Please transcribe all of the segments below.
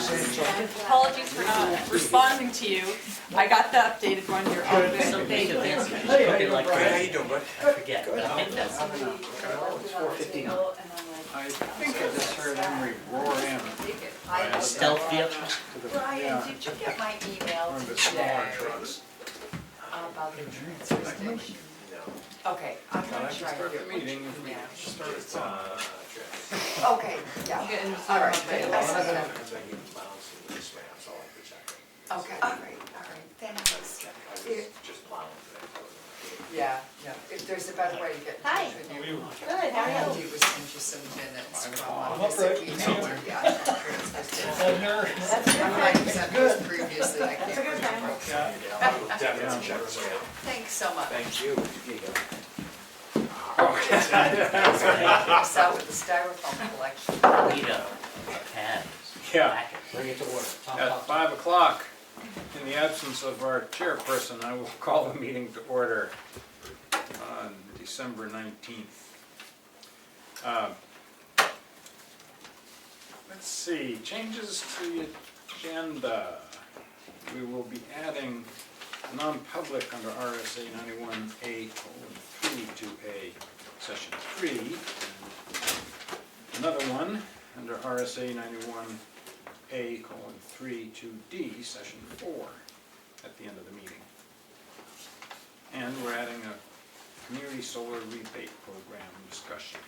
Apologies for not responding to you. I got the updated one. You're all good. So Thank you. Vince, you just cook it like Brian, how crazy. you doing, bud? I forget, but I think that's It's 4:59. I think I just heard Emery roar in. stealth vehicle. Brian, did you get my email One of the smaller today trucks. about the transfer station? Okay, I'm But I gonna can try to start get the what meeting you if we can. start at some. Okay, yeah, Get into all right, some good. of I it. said that. So Okay, all right, then I was, just plowing today. yeah, if there's a better way to get in Hi. touch with you. Good, how All are I you? do is send you some minutes from I'm this upright. week, yeah, transfer station. I might have sent those previously, I can't remember. Definitely check this out. Thanks so much. Thank you. Thanks out with the styrofoam collection. Neato, pads, Yeah. packet. Bring it to order. At 5 o'clock, in the absence of our chairperson, I will call the meeting to order on December 19th. Let's see, changes to the agenda. We will be adding non-public under RSA 91A:3 to A, Session 3. And another one under RSA 91A:3 to D, Session 4, at the end of the meeting. And we're adding a community solar rebate program discussion.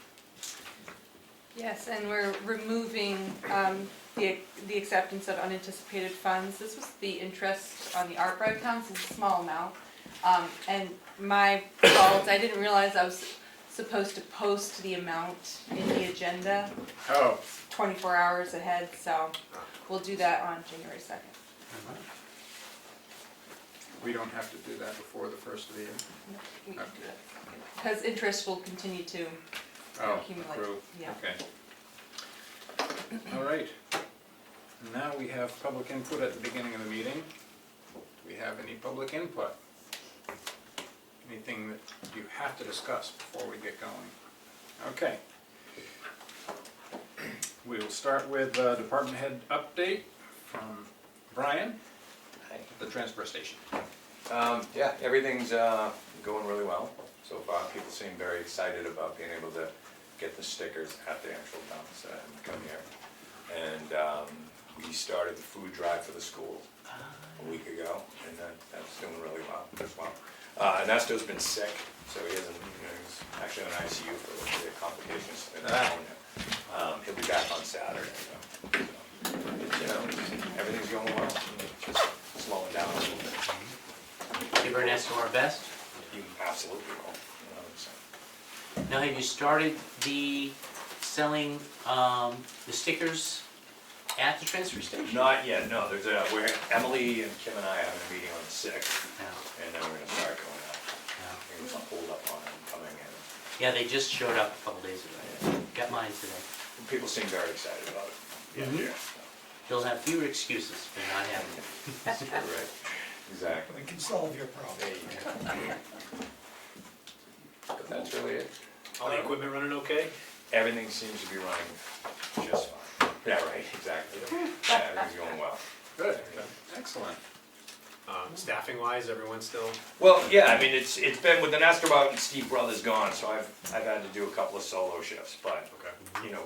Yes, and we're removing the acceptance of unanticipated funds. This was the interest on the ARPA accounts, it's a small amount. And my fault, I didn't realize I was supposed to post the amount in the agenda Oh, 24 hours ahead, so we'll do that on January 2nd. we don't have to do that before the first of the year? We can do that. Because interest will continue to Oh, accumulate. accrue, Yeah. okay. All right. Now we have public input at the beginning of the meeting. Do we have any public input? Anything that you have to discuss before we get going? Okay. We will start with department head update from Brian at the transfer station. Yeah, everything's going really well so far. People seem very excited about being able to get the stickers at the actual dumps and come here. And we started the food drive for the school a week ago, and that's doing really well as well. Ernesto's been sick, so he hasn't, he's actually in ICU for the complications. He'll be back on Saturday. So, everything's going well. Just slowing down a little bit. Give Ernesto our best. You absolutely will. Now, have you started the selling the stickers at the transfer station? Not yet, no. There's where Emily and Kim and I are having a meeting on the 6th, No. and then we're gonna start going out. No. There's a hold up on them coming in. Yeah, they just showed up a couple days ago. Got mine today. People seem very excited about it. Mhm. Yeah. They'll have fewer excuses for not having it. Right. Exactly. We can solve your problem. There you go. But that's really it. All the equipment running okay? Everything seems to be running just fine. Yeah, right, exactly. Yeah, everything's going well. Good, excellent. Staffing wise, everyone's still, Well, yeah, I mean, it's been with the Nestor out and Steve Brothers gone, so I've had to do a couple of solo shifts, but,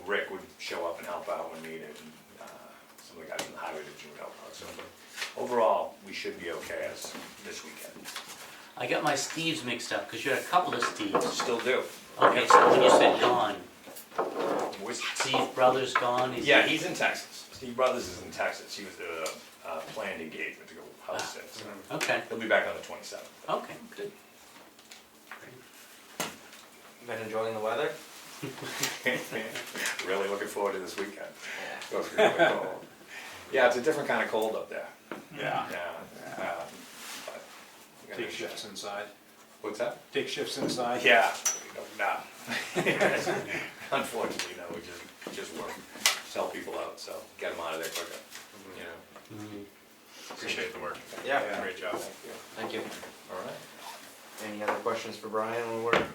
Rick would show up and help out when needed, and some of the guys from the highway division would help out, so. Overall, we should be okay as this weekend. I got my Steves mixed up because you had a couple of Steves. Still do. Okay, so when you said gone, Which- Steve Brothers gone? Yeah, he's in Texas. Steve Brothers is in Texas. He was a planned engagement to go house sit, so Okay, he'll be back on the 27th. okay, good. Been enjoying the weather? Really looking forward to this weekend. Supposed to be really cold. Yeah, it's a different kind of cold up there. Yeah. but we gotta Take shifts inside. What's that? Take shifts inside. Yeah, no. Unfortunately, no, we just work, sell people out, so get them out of there quicker, Mhm. appreciate the work. Yeah. Great job. Thank you. All right. Any other questions for Brian when we're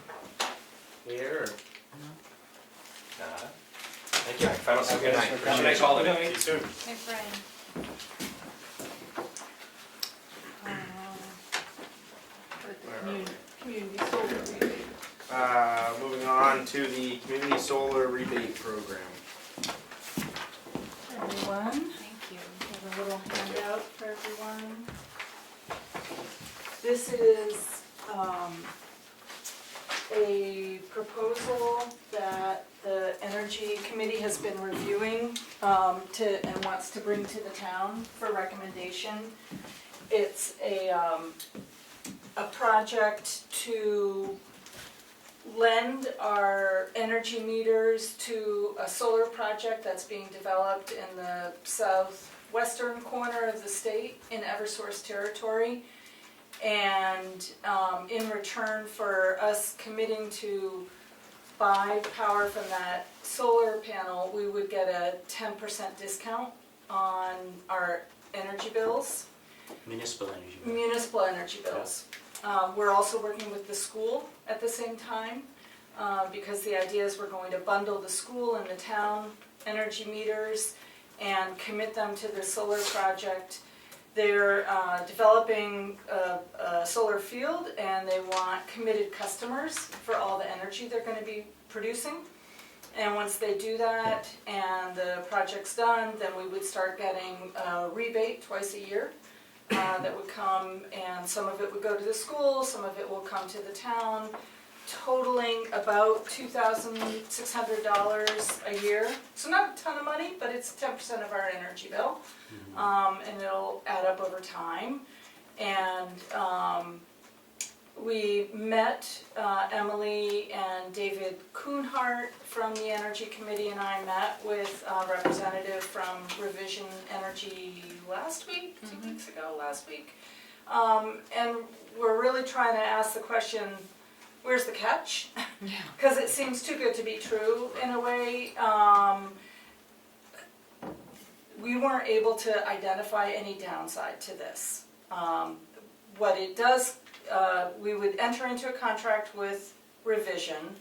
here? Or? Uh, Thank you. If I don't see you Have a good guys, night. appreciate it. Nice holiday. See you soon. Thanks, Brian. Community solar rebate. Moving on to the community solar rebate program. Everyone. Thank you. Have a little handout for everyone. This is a proposal that the Energy Committee has been reviewing and wants to bring to the town for recommendation. It's a project to lend our energy meters to a solar project that's being developed in the southwestern corner of the state in Eversource territory. And in return for us committing to buy power from that solar panel, we would get a 10% discount on our energy bills, Municipal energy. bill. municipal energy bills. We're also working with the school at the same time, because the idea is we're going to bundle the school and the town energy meters and commit them to the solar project. They're developing a solar field, and they want committed customers for all the energy they're going to be producing. And once they do that and the project's done, then we would start getting a rebate twice a year that would come, and some of it would go to the school, some of it will come to the town, totaling about $2,600 a year. So not a ton of money, but it's 10% of our energy bill. And it'll add up over time. And we met, Emily and David Kuhnhart from the Energy Committee and I met with a representative from Revision Energy last week, 2 weeks ago, last week. And we're really trying to ask the question, where's the catch? Because it seems too good to be true in a way. We weren't able to identify any downside to this. What it does, we would enter into a contract with Revision.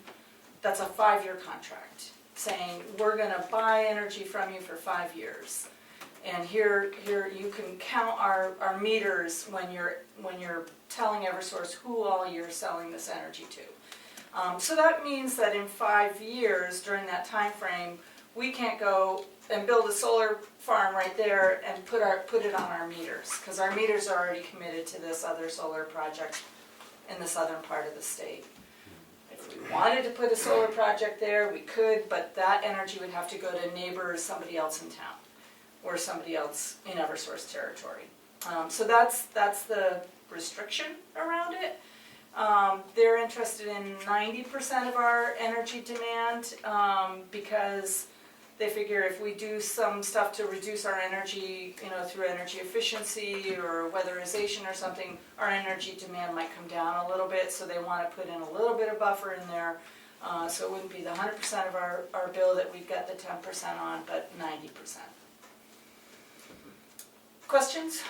That's a 5-year contract, saying we're going to buy energy from you for 5 years. And here you can count our meters when you're telling Eversource who all you're selling this energy to. So that means that in 5 years, during that time frame, we can't go and build a solar farm right there and put it on our meters, because our meters are already committed to this other solar project in the southern part of the state. If we wanted to put a solar project there, we could, but that energy would have to go to neighbors, somebody else in town, or somebody else in Eversource territory. So that's the restriction around it. They're interested in 90% of our energy demand, because they figure if we do some stuff to reduce our energy, through energy efficiency or weatherization or something, our energy demand might come down a little bit, so they want to put in a little bit of buffer in there. So it wouldn't be the 100% of our bill that we'd get the 10% on, but 90%. Questions?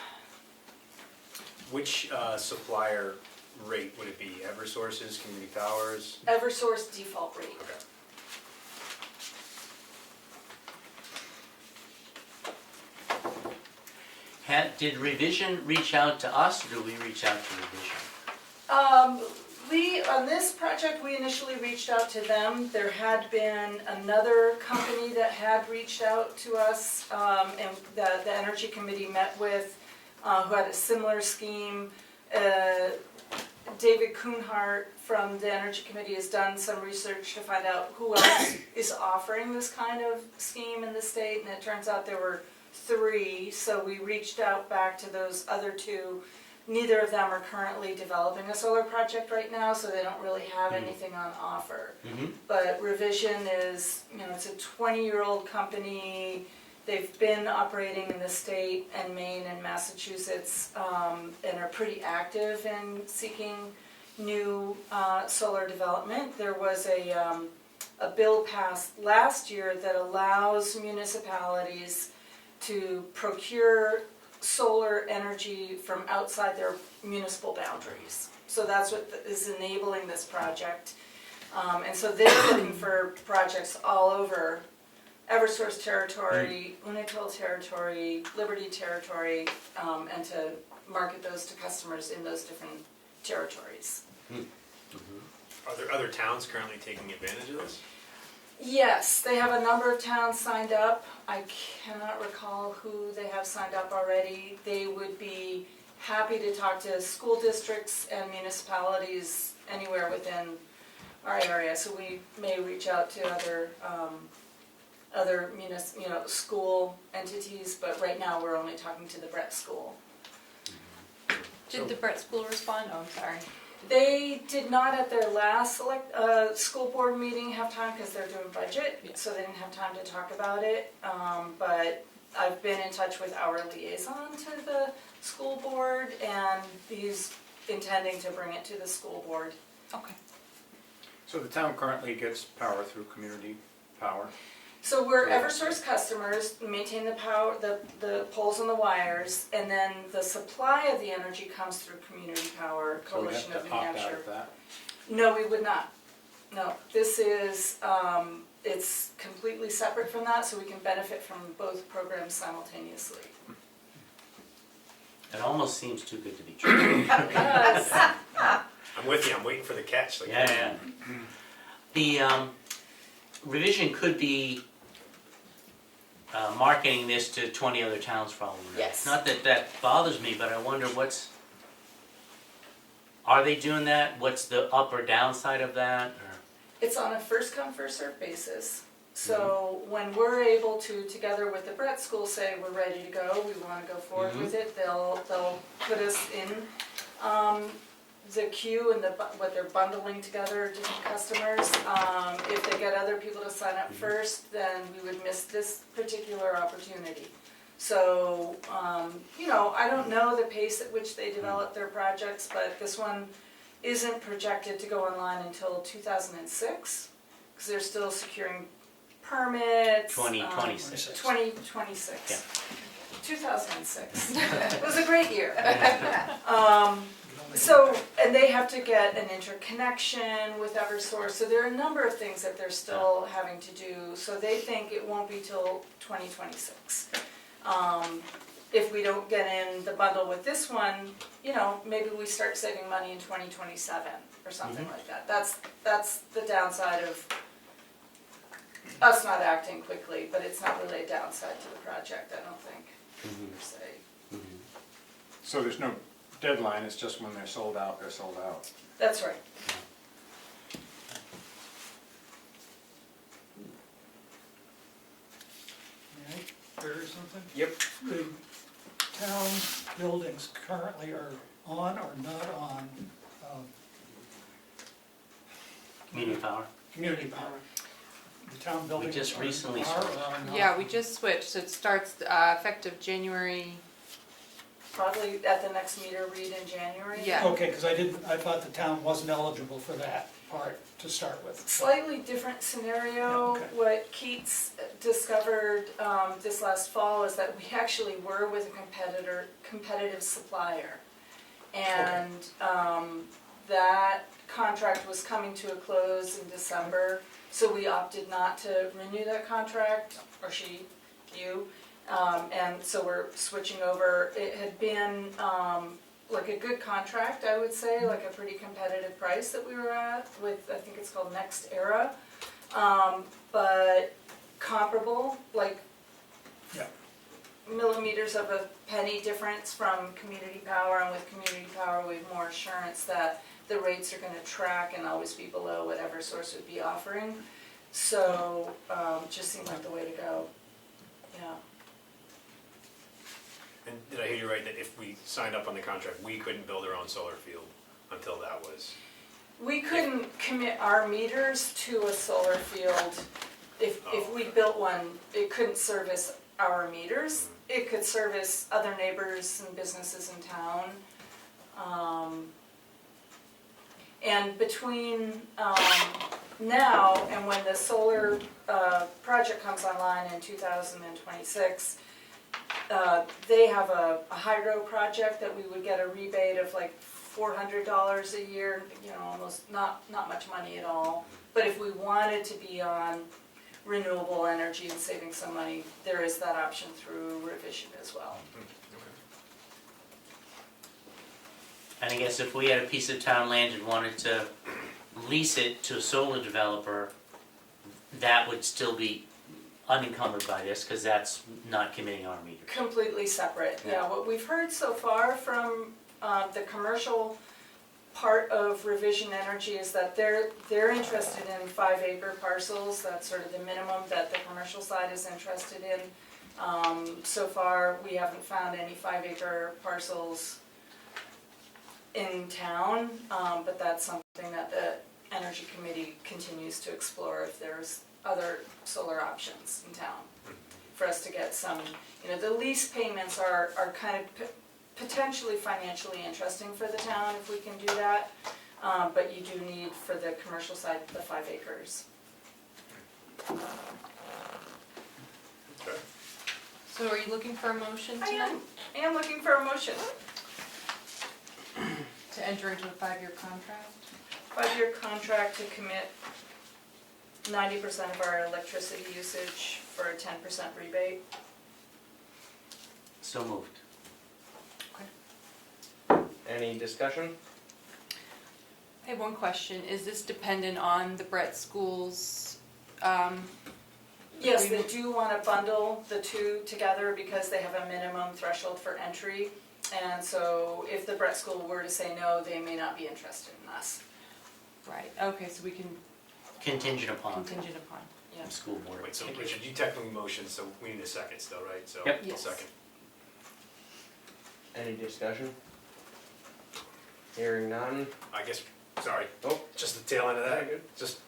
Which supplier rate would it be? Eversource's, Community Powers? Eversource default rate. Okay. Did Revision reach out to us, or did we reach out to Revision? On this project, we initially reached out to them. There had been another company that had reached out to us, and the Energy Committee met with, who had a similar scheme. David Kuhnhart from the Energy Committee has done some research to find out who else is offering this kind of scheme in the state, and it turns out there were 3, so we reached out back to those other 2. Neither of them are currently developing a solar project right now, so they don't really have anything on offer. But Revision is, it's a 20-year-old company. They've been operating in the state and Maine and Massachusetts, and are pretty active in seeking new solar development. There was a bill passed last year that allows municipalities to procure solar energy from outside their municipal boundaries. So that's what is enabling this project. And so they're looking for projects all over Eversource territory, Unitil territory, Liberty territory, and to market those to customers in those different territories. Are there other towns currently taking advantage of this? Yes, they have a number of towns signed up. I cannot recall who they have signed up already. They would be happy to talk to school districts and municipalities anywhere within our area. So we may reach out to other school entities, but right now we're only talking to the Brett School. Did the Brett School respond? Oh, I'm sorry. They did not at their last school board meeting have time because they're doing budget, so they didn't have time to talk about it. But I've been in touch with our liaison to the school board, and he's intending to bring it to the school board. Okay. So the town currently gets power through community power? So we're Eversource customers, maintain the power, the poles and the wires, and then the supply of the energy comes through Community Power Coalition of New So we have to opt out Hampshire. of that? No, we would not. No, this is, it's completely separate from that, so we can benefit from both programs simultaneously. It almost seems too good to be true. Yes. I'm with you, I'm waiting for the catch. Like, Yeah. The revision could be marketing this to 20 other towns probably. Yes. Not that that bothers me, but I wonder are they doing that? What's the up or downside of that? Or? It's on a first come, first served basis. So when we're able to, together with the Brett School, say we're ready to go, we want to go forward with it, they'll put us in the queue and what they're bundling together, different customers. If they get other people to sign up first, then we would miss this particular opportunity. So, I don't know the pace at which they develop their projects, but this one isn't projected to go online until 2006, because they're still securing permits. 2026. 2026. Yeah. 2006. It was a great year. So, and they have to get an interconnection with Eversource, so there are a number of things that they're still having to do, so they think it won't be till 2026. If we don't get in the bundle with this one, maybe we start saving money in 2027 or something like that. That's the downside of us not acting quickly, but it's not really a downside to the project, I don't think, per se. So there's no deadline, it's just when they're sold out, they're sold out? That's right. May I query something? Yep. The town buildings currently are on or not on Community power. community power? The town buildings just are recently or switched. are not? Yeah, we just switched, so it starts effective January. Probably at the next meter read in January. Yeah. Okay, because I thought the town wasn't eligible for that part to start with. Slightly different scenario. Yeah, okay. What Keats discovered this last fall is that we actually were with a competitive supplier. And that contract was coming to a close in December, so we opted not to renew that contract, or you. And so we're switching over. It had been like a good contract, I would say, like a pretty competitive price that we were at with, I think it's called Next Era. But comparable, like Yeah. millimeters of a penny difference from Community Power, and with Community Power we have more assurance that the rates are going to track and always be below what Eversource would be offering. So just seemed like the way to go. Yeah. And did I hear you right, that if we signed up on the contract, we couldn't build our own solar field until that was? We couldn't commit our meters to a solar field. If we built one, it couldn't service our meters. It could service other neighbors and businesses in town. And between now and when the solar project comes online in 2026, they have a hydro project that we would get a rebate of like $400 a year, almost not much money at all. But if we wanted to be on renewable energy and saving some money, there is that option through revision as well. And I guess if we had a piece of town land and wanted to lease it to a solar developer, that would still be unencumbered by this, because that's not committing our meter. Completely separate, Yeah. yeah. What we've heard so far from the commercial part of Revision Energy is that they're interested in 5-acre parcels. That's sort of the minimum that the commercial side is interested in. So far, we haven't found any 5-acre parcels in town, but that's something that the Energy Committee continues to explore if there's other solar options in town for us to get some, the lease payments are kind of potentially financially interesting for the town if we can do that, but you do need, for the commercial side, the 5 acres. Okay. So are you looking for a motion I tonight? am looking for a motion. To enter into a 5-year contract? 5-year contract to commit 90% of our electricity usage for a 10% rebate. So moved. Any discussion? I have one question. Is this dependent on the Brett Schools? Yes, they do want to bundle the two together because they have a minimum threshold for entry. And so if the Brett School were to say no, they may not be interested in us. Right, okay, so we can Contingent upon contingent upon, yeah. school board. Wait, so Richard, you technically motioned, so we need a second still, right? So, Yep. Yes. second. Any discussion? Hearing none. I guess, sorry, Oh, just the tail end of very that, good. just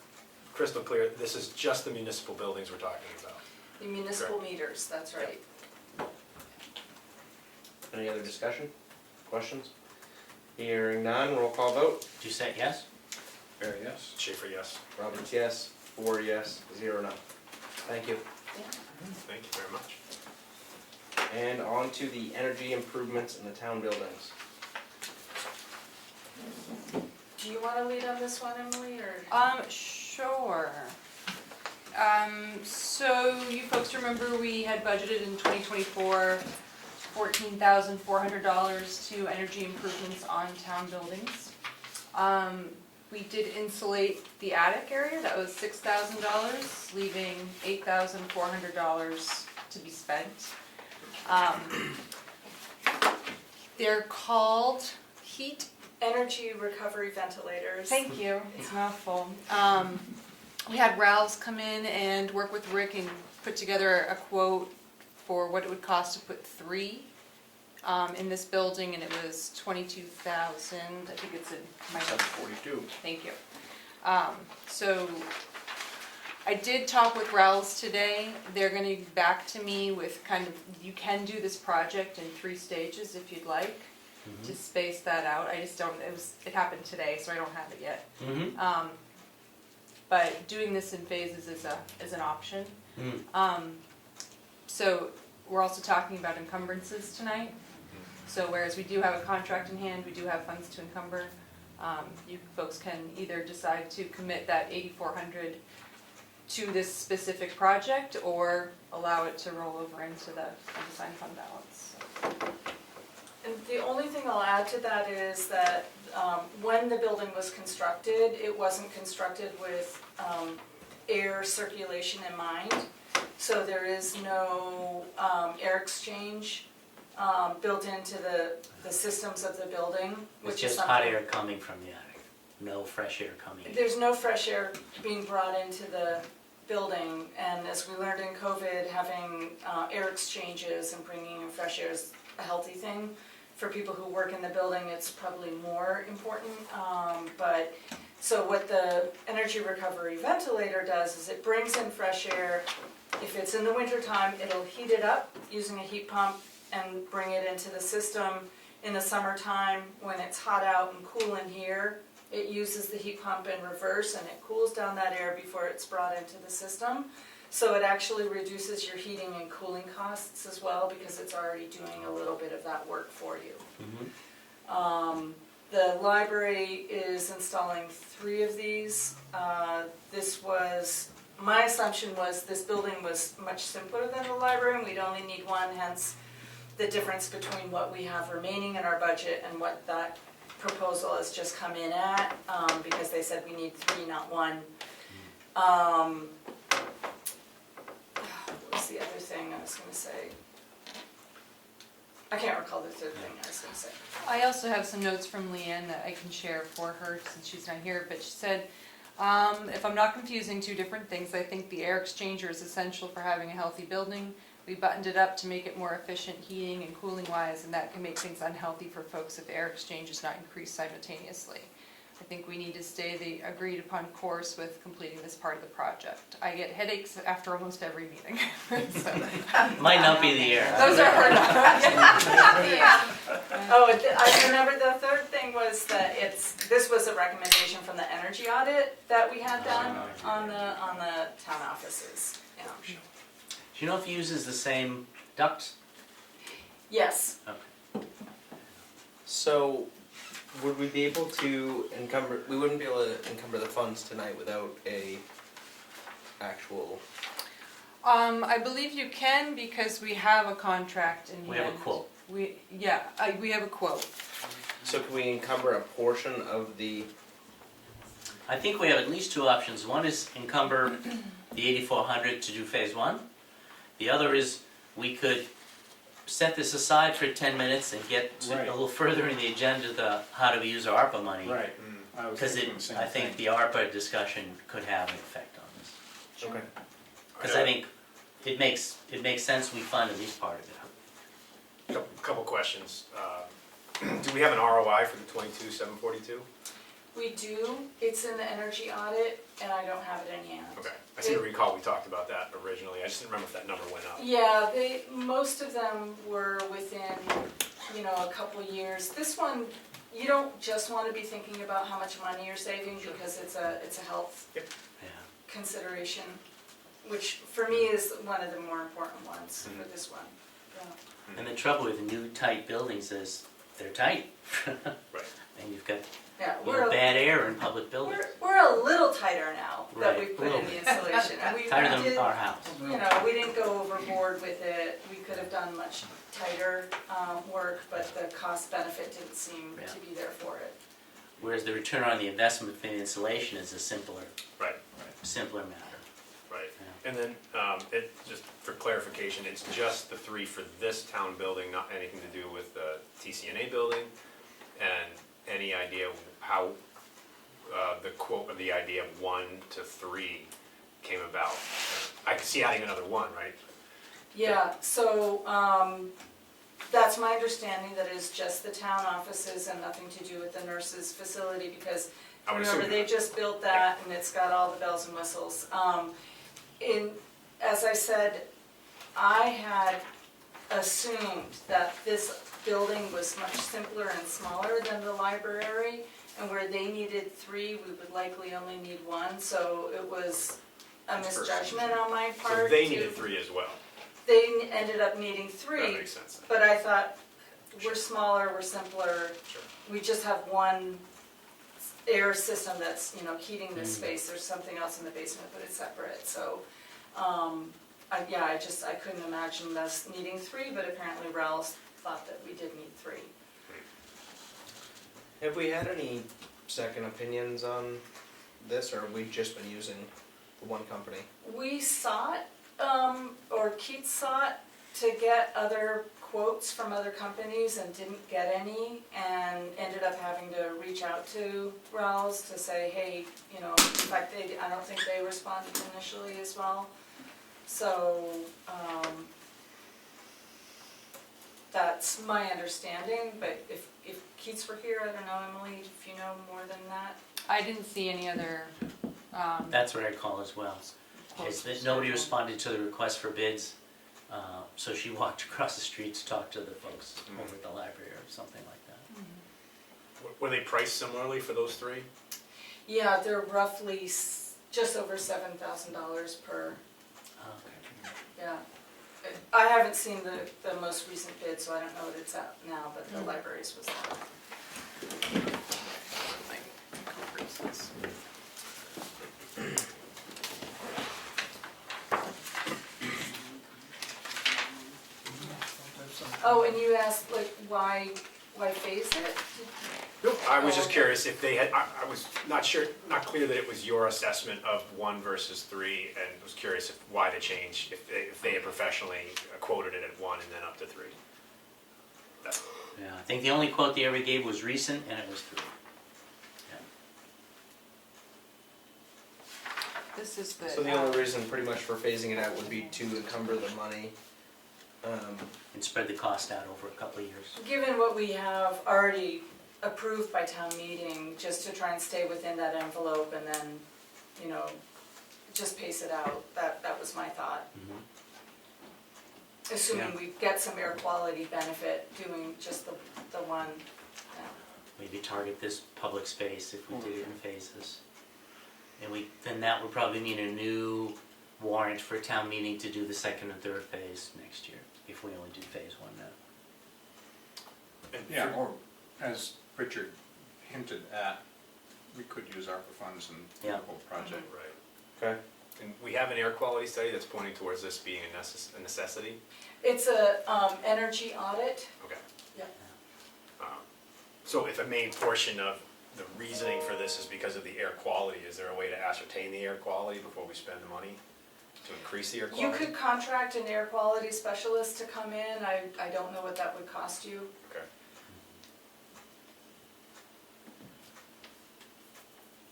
crystal clear, this is just the municipal buildings we're talking about. The municipal meters, that's right. Any other discussion? Questions? Hearing none, roll call vote. Did you say yes? Barry, yes? Schaefer, yes. Roberts, yes. 4 yes, 0 no. Thank you. Thank you very much. And on to the energy improvements in the town buildings. Do you want to lead on this one, Emily, or? Sure. So you folks remember we had budgeted in 2024 $14,400 to energy improvements on town buildings. We did insulate the attic area, that was $6,000, leaving $8,400 to be spent. They're called heat. Energy recovery ventilators. Thank you, it's a mouthful. We had Ralphs come in and work with Rick and put together a quote for what it would cost to put 3 in this building, and it was $22,000. I think it's in my notes. 42. Thank you. So I did talk with Ralphs today. They're gonna be back to me with kind of, you can do this project in 3 stages if you'd like, to space that out. I just don't, it happened today, so I don't have it yet. Mm-hmm. But doing this in phases is an option. Mm. So we're also talking about encumbrances tonight. So whereas we do have a contract in hand, we do have funds to encumber. You folks can either decide to commit that $8,400 to this specific project or allow it to roll over into the unassigned fund balance. And the only thing I'll add to that is that when the building was constructed, it wasn't constructed with air circulation in mind. So there is no air exchange built into the systems of the building, It's which is just hot something. air coming from the attic, no fresh air coming in. There's no fresh air being brought into the building, and as we learned in COVID, having air exchanges and bringing in fresh air is a healthy thing. For people who work in the building, it's probably more important, but so what the energy recovery ventilator does is it brings in fresh air. If it's in the wintertime, it'll heat it up using a heat pump and bring it into the system. In the summertime, when it's hot out and cool in here, it uses the heat pump in reverse and it cools down that air before it's brought into the system. So it actually reduces your heating and cooling costs as well because it's already doing a little bit of that work for you. Mm-hmm. The library is installing 3 of these. This was my assumption was this building was much simpler than the library, and we'd only need one, hence the difference between what we have remaining in our budget and what that proposal has just come in at, because they said we need 3, not 1. What was the other thing I was gonna say? I can't recall the third thing I was gonna say. I also have some notes from Leanne that I can share for her since she's not here, but she said, if I'm not confusing two different things, I think the air exchanger is essential for having a healthy building. We buttoned it up to make it more efficient heating and cooling wise, and that can make things unhealthy for folks if air exchange is not increased simultaneously. I think we need to stay the agreed upon course with completing this part of the project. I get headaches after almost every meeting. So, Might not be the air. those are her notes. Oh, I remember the third thing was that this was a recommendation from the energy audit that we had done on the town offices. Yeah. Do you know if it uses the same ducts? Yes, So, would we be able to we wouldn't be able to encumber the funds tonight without a actual, I believe you can because we have a contract in hand. We have a quote. We have a quote. so can we encumber a portion of the, I think we have at least two options. One is encumber the 8,400 to do phase 1. The other is we could set this aside for 10 minutes and get to Right. a little further in the agenda to how do we use our ARPA money. Right, I was Because thinking the same I think thing. the ARPA discussion could have an effect on this. okay. Because I think it makes sense we fund at least part of it. Couple questions. Do we have an ROI for the 22,742? we do. It's in the energy audit, and I don't have it in hand. Okay, I seem to recall we talked about that originally, I just didn't remember if that number went up. Yeah, most of them were within, a couple years. This one, you don't just want to be thinking about how much money you're saving because it's a health Yeah. consideration, which for me is one of the more important ones for this one. Yeah. And the trouble with new tight buildings is they're tight. Right. And you've got Yeah, bad air in public buildings. we're a little tighter now that Right, we've put a in little the insulation. And we Tighter than did, our house. we didn't go overboard with it. We could have done much tighter work, but the cost benefit didn't seem Yeah. to be there for it. Whereas the return on the investment for the insulation is a simpler Right, matter. right. Yeah. And then, just for clarification, it's just the 3 for this town building, not anything to do with the TCNA building? And any idea how the quote of the idea of 1 to 3 came about? I can see adding another 1, right? Yeah, so that's my understanding, that it's just the town offices and nothing to do with the nurses' facility, because I would remember, assume they not. just built that and it's got all the bells and whistles. As I said, I had assumed that this building was much simpler and smaller than the library, and where they needed 3, we would likely only need 1, so it was a misjudgment on my part. So they to- needed 3 as well. They ended up needing 3. That makes sense. But I thought, we're smaller, we're simpler, Sure. we just have one air system that's, heating this space, there's something else in the basement, but it's separate, so, I couldn't imagine us needing 3, but apparently Ralph thought that we did need 3. have we had any second opinions on this, or have we just been using the one company? We sought, or Keith sought, to get other quotes from other companies and didn't get any, and ended up having to reach out to Rawls to say, hey, in fact, I don't think they responded initially as well. So, that's my understanding, but if Keith's were here, I don't know, Emily, if you know more than that. I didn't see any other, That's what I call as well. Is that nobody responded to the request for bids, so she walked across the street to talk to the folks over at the library or something like that. Were they priced similarly for those 3? Yeah, they're roughly just over $7,000 per. Okay. Yeah, I haven't seen the most recent bid, so I don't know what it's at now, but the libraries was that. Oh, and you asked like why phase it? Nope, I was Oh, just okay. curious if they had, I was not sure, not clear that it was your assessment of 1 versus 3, and was curious why the change, if they had professionally quoted it at 1 and then up to 3. That's- Yeah, I think the only quote they ever gave was recent, and it was 3. This is the. So the only reason pretty much for phasing it out would be to encumber the money. And spread the cost out over a couple of years. Given what we have already approved by town meeting, just to try and stay within that envelope and then, you know, just pace it out, that was my thought. Assuming Yeah. we get some air quality benefit doing just the one, yeah. Maybe target this public space if we did it in phases. And then that would probably mean a new warrant for town meeting to do the second and third phase next year, if we only do phase 1 now. and Yeah, for- or as Richard hinted at, we could use ARPA funds in the Yeah. whole project. Right. Okay. And we have an air quality study that's pointing towards this being a necessity? It's a energy audit. Okay. Yeah. So if a main portion of the reasoning for this is because of the air quality, is there a way to ascertain the air quality before we spend the money to increase the air You quality? could contract an air quality specialist to come in, I don't know what that would cost you. Okay.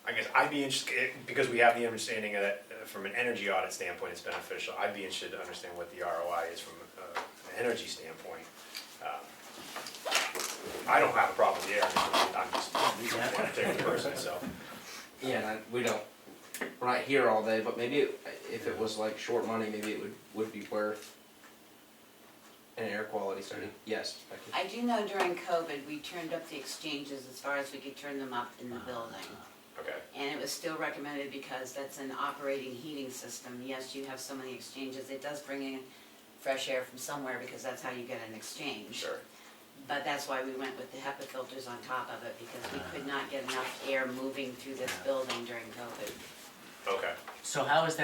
I guess I'd be interested, because we have the understanding that from an energy audit standpoint, it's beneficial. I'd be interested to understand what the ROI is from an energy standpoint. I don't have a problem with the air, I'm just one particular person, so. Yeah, and we're not here all day, but maybe if it was like short money, maybe it would be worth an air quality study. Yes, Becky. I do know during COVID, we turned up the exchanges as far as we could turn them up in the building. Okay, And it was still recommended because that's an operating heating system. Yes, you have so many exchanges, it does bring in fresh air from somewhere because that's how you get an exchange. sure. But that's why we went with the HEPA filters on top of it, because we could not get enough air moving through this building during COVID. Okay, So how is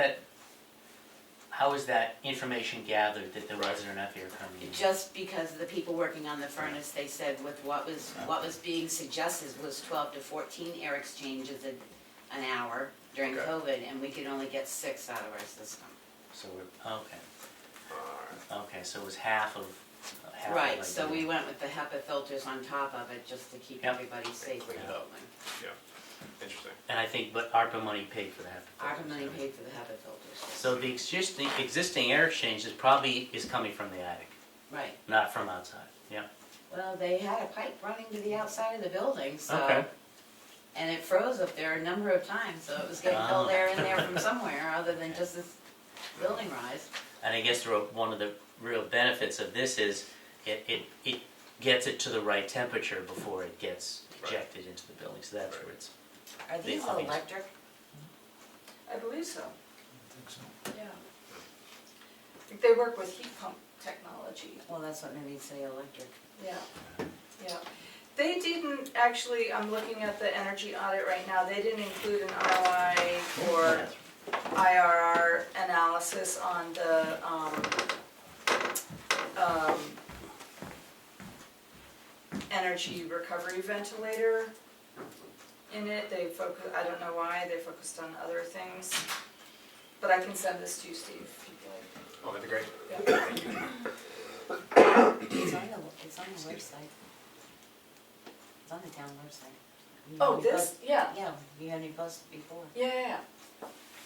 that information gathered that there wasn't enough air coming in? Just because the people working on the furnace, they said with what was being suggested was 12 to 14 air exchanges an hour during Okay. COVID, and we could only get 6 out of our system. So we're, okay, alright. so it was half of Right, like so that. we went with the HEPA filters on top of it, just to keep Yep. everybody safe in Clean the it up. building. Interesting. And I think, but ARPA money paid for that. ARPA money paid for the HEPA filters. So the existing air exchange is probably coming from the attic, Right, not from outside, yeah. well, they had a pipe running to the outside of the building, Okay. so, and it froze up there a number of times, so it was getting cold air in there from somewhere, other than just this building rise. And I guess one of the real benefits of this is it gets it to the right temperature before it gets ejected into the building, so that's where it's. Are these obvious. electric? I believe so, I think so. yeah. I think they work with heat pump technology. Well, that's what made me say electric. Yeah, yeah. They didn't actually, I'm looking at the energy audit right now, they didn't include an ROI or IRR analysis on the, energy recovery ventilator in it. They focus, I don't know why, they focused on other things. But I can send this to you, Steve, if you'd like. Oh, that'd be great. Yeah. Thank you. It's on the website. It's on the town website. You Oh, had me this, yeah, post- Yeah, you had me posted before. yeah.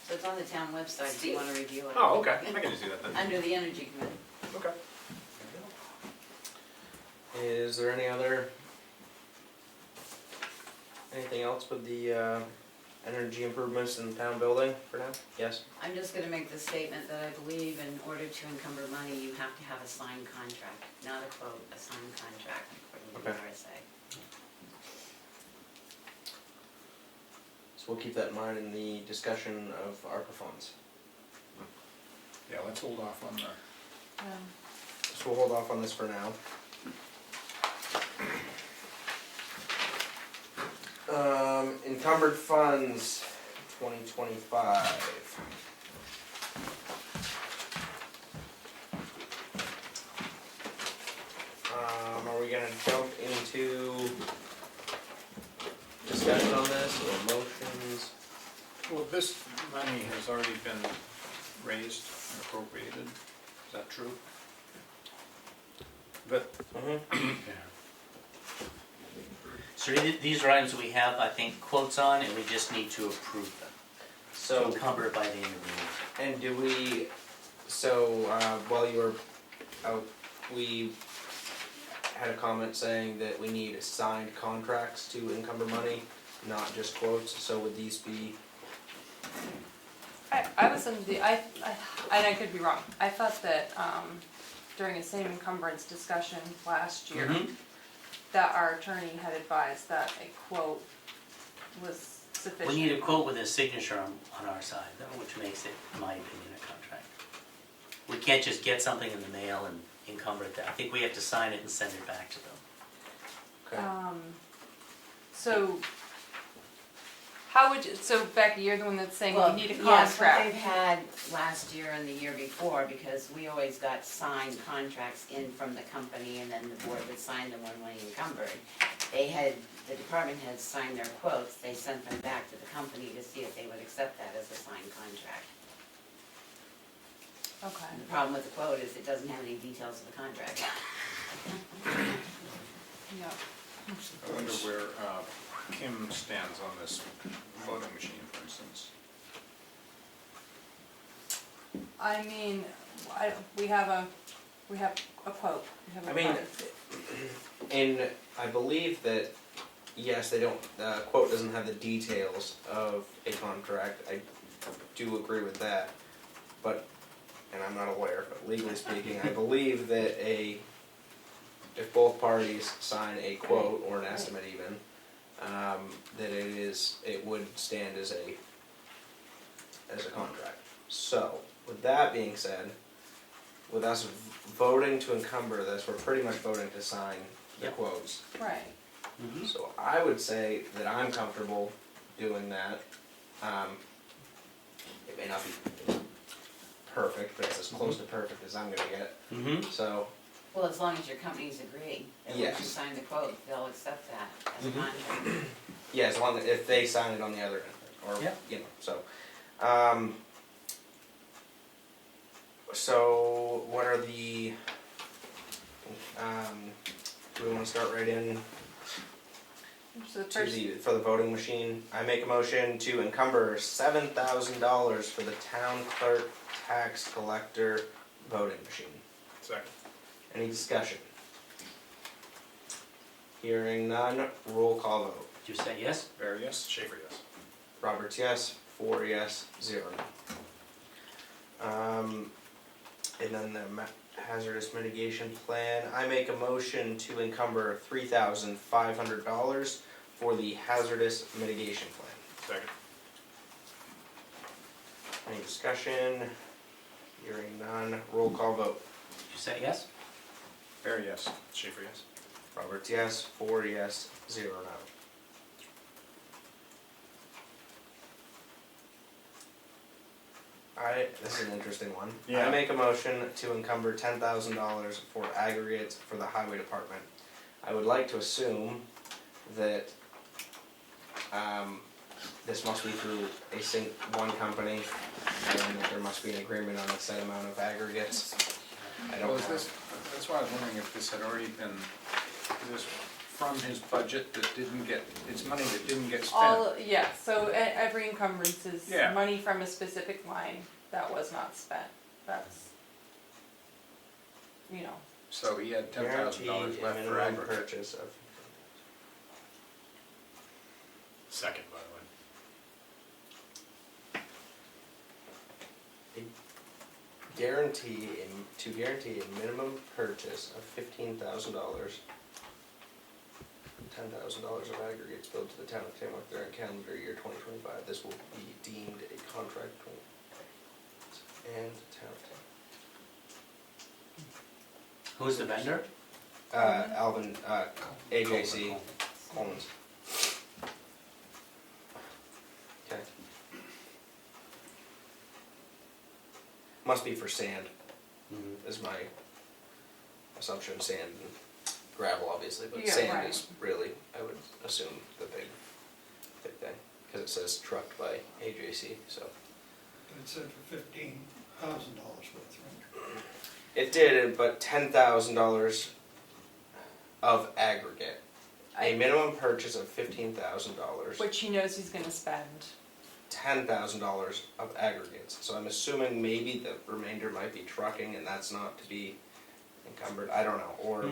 So it's on the town website if Steve. you wanna review it. Oh, okay, I can just do that then. Under the energy committee. Okay. Is there anything else with the energy improvements in the town building for now? Yes? I'm just gonna make the statement that I believe in order to encumber money, you have to have a signed contract, not a quote, a signed contract according to Okay. the RSA. So we'll keep that in mind in the discussion of ARPA funds. Yeah, let's hold off on the, So we'll hold off on this for now. Encumbered funds, 2025. gonna jump into discussion on this or motions? Well, this money has already been raised and appropriated, is that true? But, Mm-hmm. So these are items we have, I think, quotes on, and we just need to approve them. So So, encumber it by the end of the year. and do we, so, while you were out, we had a comment saying that we need signed contracts to encumber money, not just quotes, so would these be, I was under the, and I could be wrong, I thought that, during the same encumbrance discussion last year, Mhm. that our attorney had advised that a quote was sufficient. We need a quote with a signature on our side, though, which makes it, in my opinion, a contract. We can't just get something in the mail and encumber it. I think we have to sign it and send it back to them. okay? So, how would you, so Becky, you're the one that's saying Well, we need a yes, what contract. they've had last year and the year before, because we always got signed contracts in from the company, and then the board would sign them when we encumbered. The department heads signed their quotes, they sent them back to the company to see if they would accept that as a signed contract. Okay. And the problem with the quote is it doesn't have any details of the contract. Yeah. I wonder where Kim stands on this voting machine, for instance. I mean, we have a quote, we have a I mean, price. and I believe that, yes, they don't, the quote doesn't have the details of a contract, I do agree with that, but, and I'm not a lawyer, but legally speaking, I believe that if both parties sign a quote, or an estimate even, that it would stand as a contract. So, with that being said, with us voting to encumber this, we're pretty much voting to sign the Yep. quotes. Right. Mhm. So I would say that I'm comfortable doing that. It may not be perfect, but it's as close to perfect as I'm gonna get. Mhm. So, Well, as long as your companies agree, that once you Yes. sign the quote, they'll accept that as a Mhm. contract. yeah, as long as, if they sign it on the other end, or, Yep. you know, so. So what are the, do we wanna start right in So the to first, for the voting machine? I make a motion to encumber $7,000 for the town clerk tax collector voting machine. Second. Any discussion? Hearing none, roll call vote. Did you say yes? Barry, yes? Schaefer, yes. Roberts, yes. 4 yes, 0 no. And then the hazardous mitigation plan, I make a motion to encumber $3,500 for the hazardous mitigation plan. Second. Any discussion? Hearing none, roll call vote. Did you say yes? Barry, yes? Schaefer, yes. Roberts, yes. 4 yes, 0 no. This is an interesting one. Yeah. I make a motion to encumber $10,000 for aggregates for the highway department. I would like to assume that, this must be through one company, and that there must be an agreement on a set amount of aggregates. I don't Well, know. that's why I was wondering if this had already been, is this from his budget that didn't get, it's money that didn't get spent? yeah, so every encumbrance is Yeah. money from a specific line that was not spent, that's, you know, So he had $10,000 Guaranteed left for minimum aggregate. purchase of. Second, by the way. To guarantee a minimum purchase of $15,000, $10,000 of aggregates billed to the town of Tamworth during calendar year 2025. This will be deemed a contract between and the town of Tamworth. Who's the vendor? Alvin, AJC, Coleman's. Okay. Must be for sand, Mhm. is my assumption, sand and gravel obviously, but Yeah, sand right. is really, I would assume, the big thing, because it says trucked by AJC, so. But it said for $15,000 worth, right? It did, but $10,000 of aggregate. A I- minimum purchase of $15,000, Which he knows he's gonna spend. $10,000 of aggregates. So I'm assuming maybe the remainder might be trucking and that's not to be encumbered, I don't know, or,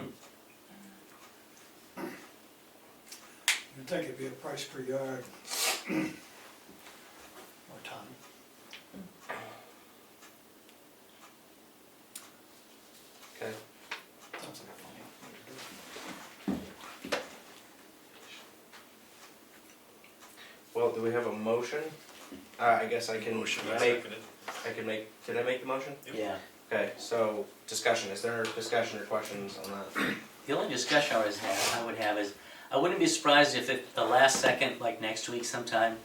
You'd think it'd be a price per yard. Or ton. okay. Sounds like a funny thing to do. Well, do we have a motion? I guess I can Motion, I make, second it. did I make the motion? Yeah. Okay, so discussion, is there discussion or questions on that? The only discussion I would have is, I wouldn't be surprised if at the last second, like next week sometime,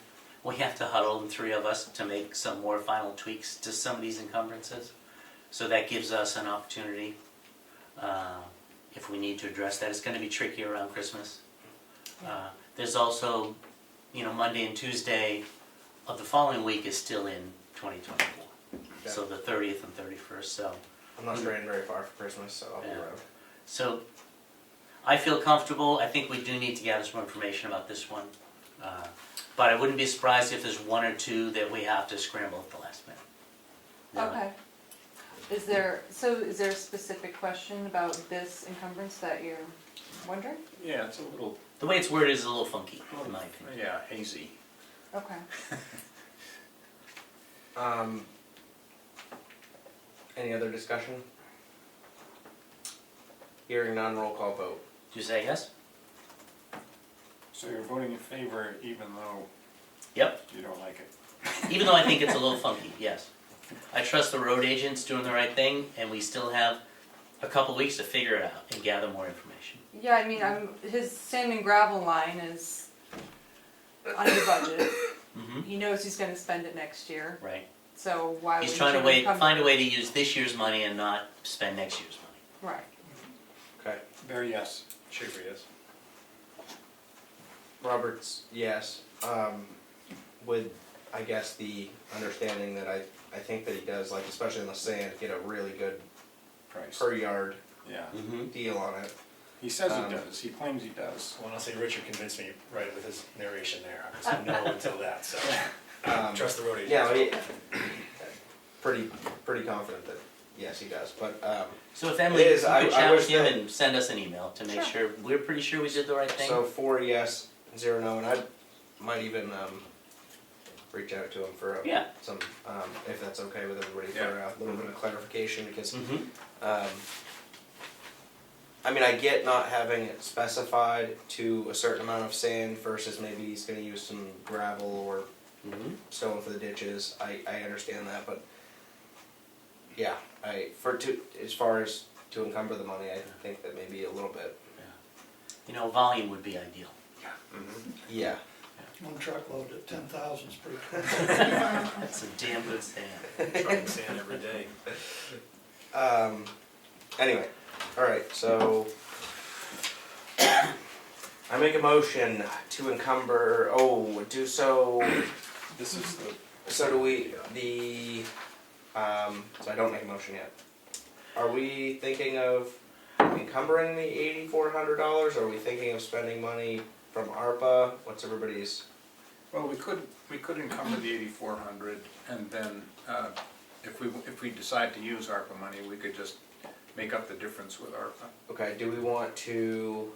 we have to huddle, the three of us, to make some more final tweaks to some of these encumbrances. So that gives us an opportunity, if we need to address that. It's gonna be tricky around Christmas. There's also, Monday and Tuesday of the following week is still in 2024. So the 30th and 31st, so. I'm not straying very far for Christmas, so I'll be Yeah. around. So, I feel comfortable. I think we do need to gather some more information about this one. But I wouldn't be surprised if there's one or two that we have to scramble at the last minute. No. Okay. Is there a specific question about this encumbrance that you're wondering? Yeah, it's a little, The way it's worded is a little funky, in my opinion. yeah, hazy. Okay. Any other discussion? Hearing none, roll call vote. Do you say yes? So you're voting in favor even though Yep. you don't like it? Even though I think it's a little funky, yes. I trust the road agents doing the right thing, and we still have a couple weeks to figure it out and gather more information. Yeah, I mean, his sand and gravel line is under budget. Mm-hmm. He knows he's gonna spend it next year, Right. so why would He's he trying to encumber find a it? way to use this year's money and not spend next year's money. Right. Okay. Very yes. Schaefer, yes. Roberts, yes. With, I guess, the understanding that I think that he does, like, especially on the sand, get a really good Price. per yard Yeah. Mm-hmm. deal on it. He says he does, he claims he does. Well, I'll say Richard convinced me right with his narration there. I was no until that, so trust the road agent. Yeah, pretty confident that, yes, he does, but, So if Emily, It is, you I could chat with wish him that- and send us an email to make sure, we're pretty sure we did the right thing. so 4 yes, 0 no, and I might even, reach out to him for Yeah. some, if that's okay with everybody, for Yeah. a little bit of clarification, because, Mm-hmm. I mean, I get not having it specified to a certain amount of sand versus maybe he's gonna use some gravel or Mm-hmm. stone for the ditches, I understand that, but yeah, as far as to encumber the money, I think that maybe a little bit, Volume would be ideal. Mhm. yeah. One truckload at 10,000 is pretty cool. That's a damn good stand. Trucking sand every day. Anyway, alright, so I make a motion to encumber, This is the, so do we, so I don't make a motion yet. Are we thinking of encumbering the $8,400, or are we thinking of spending money from ARPA? What's everybody's, well, we could encumber the 8,400 and then, if we decide to use ARPA money, we could just make up the difference with ARPA. okay, do we want to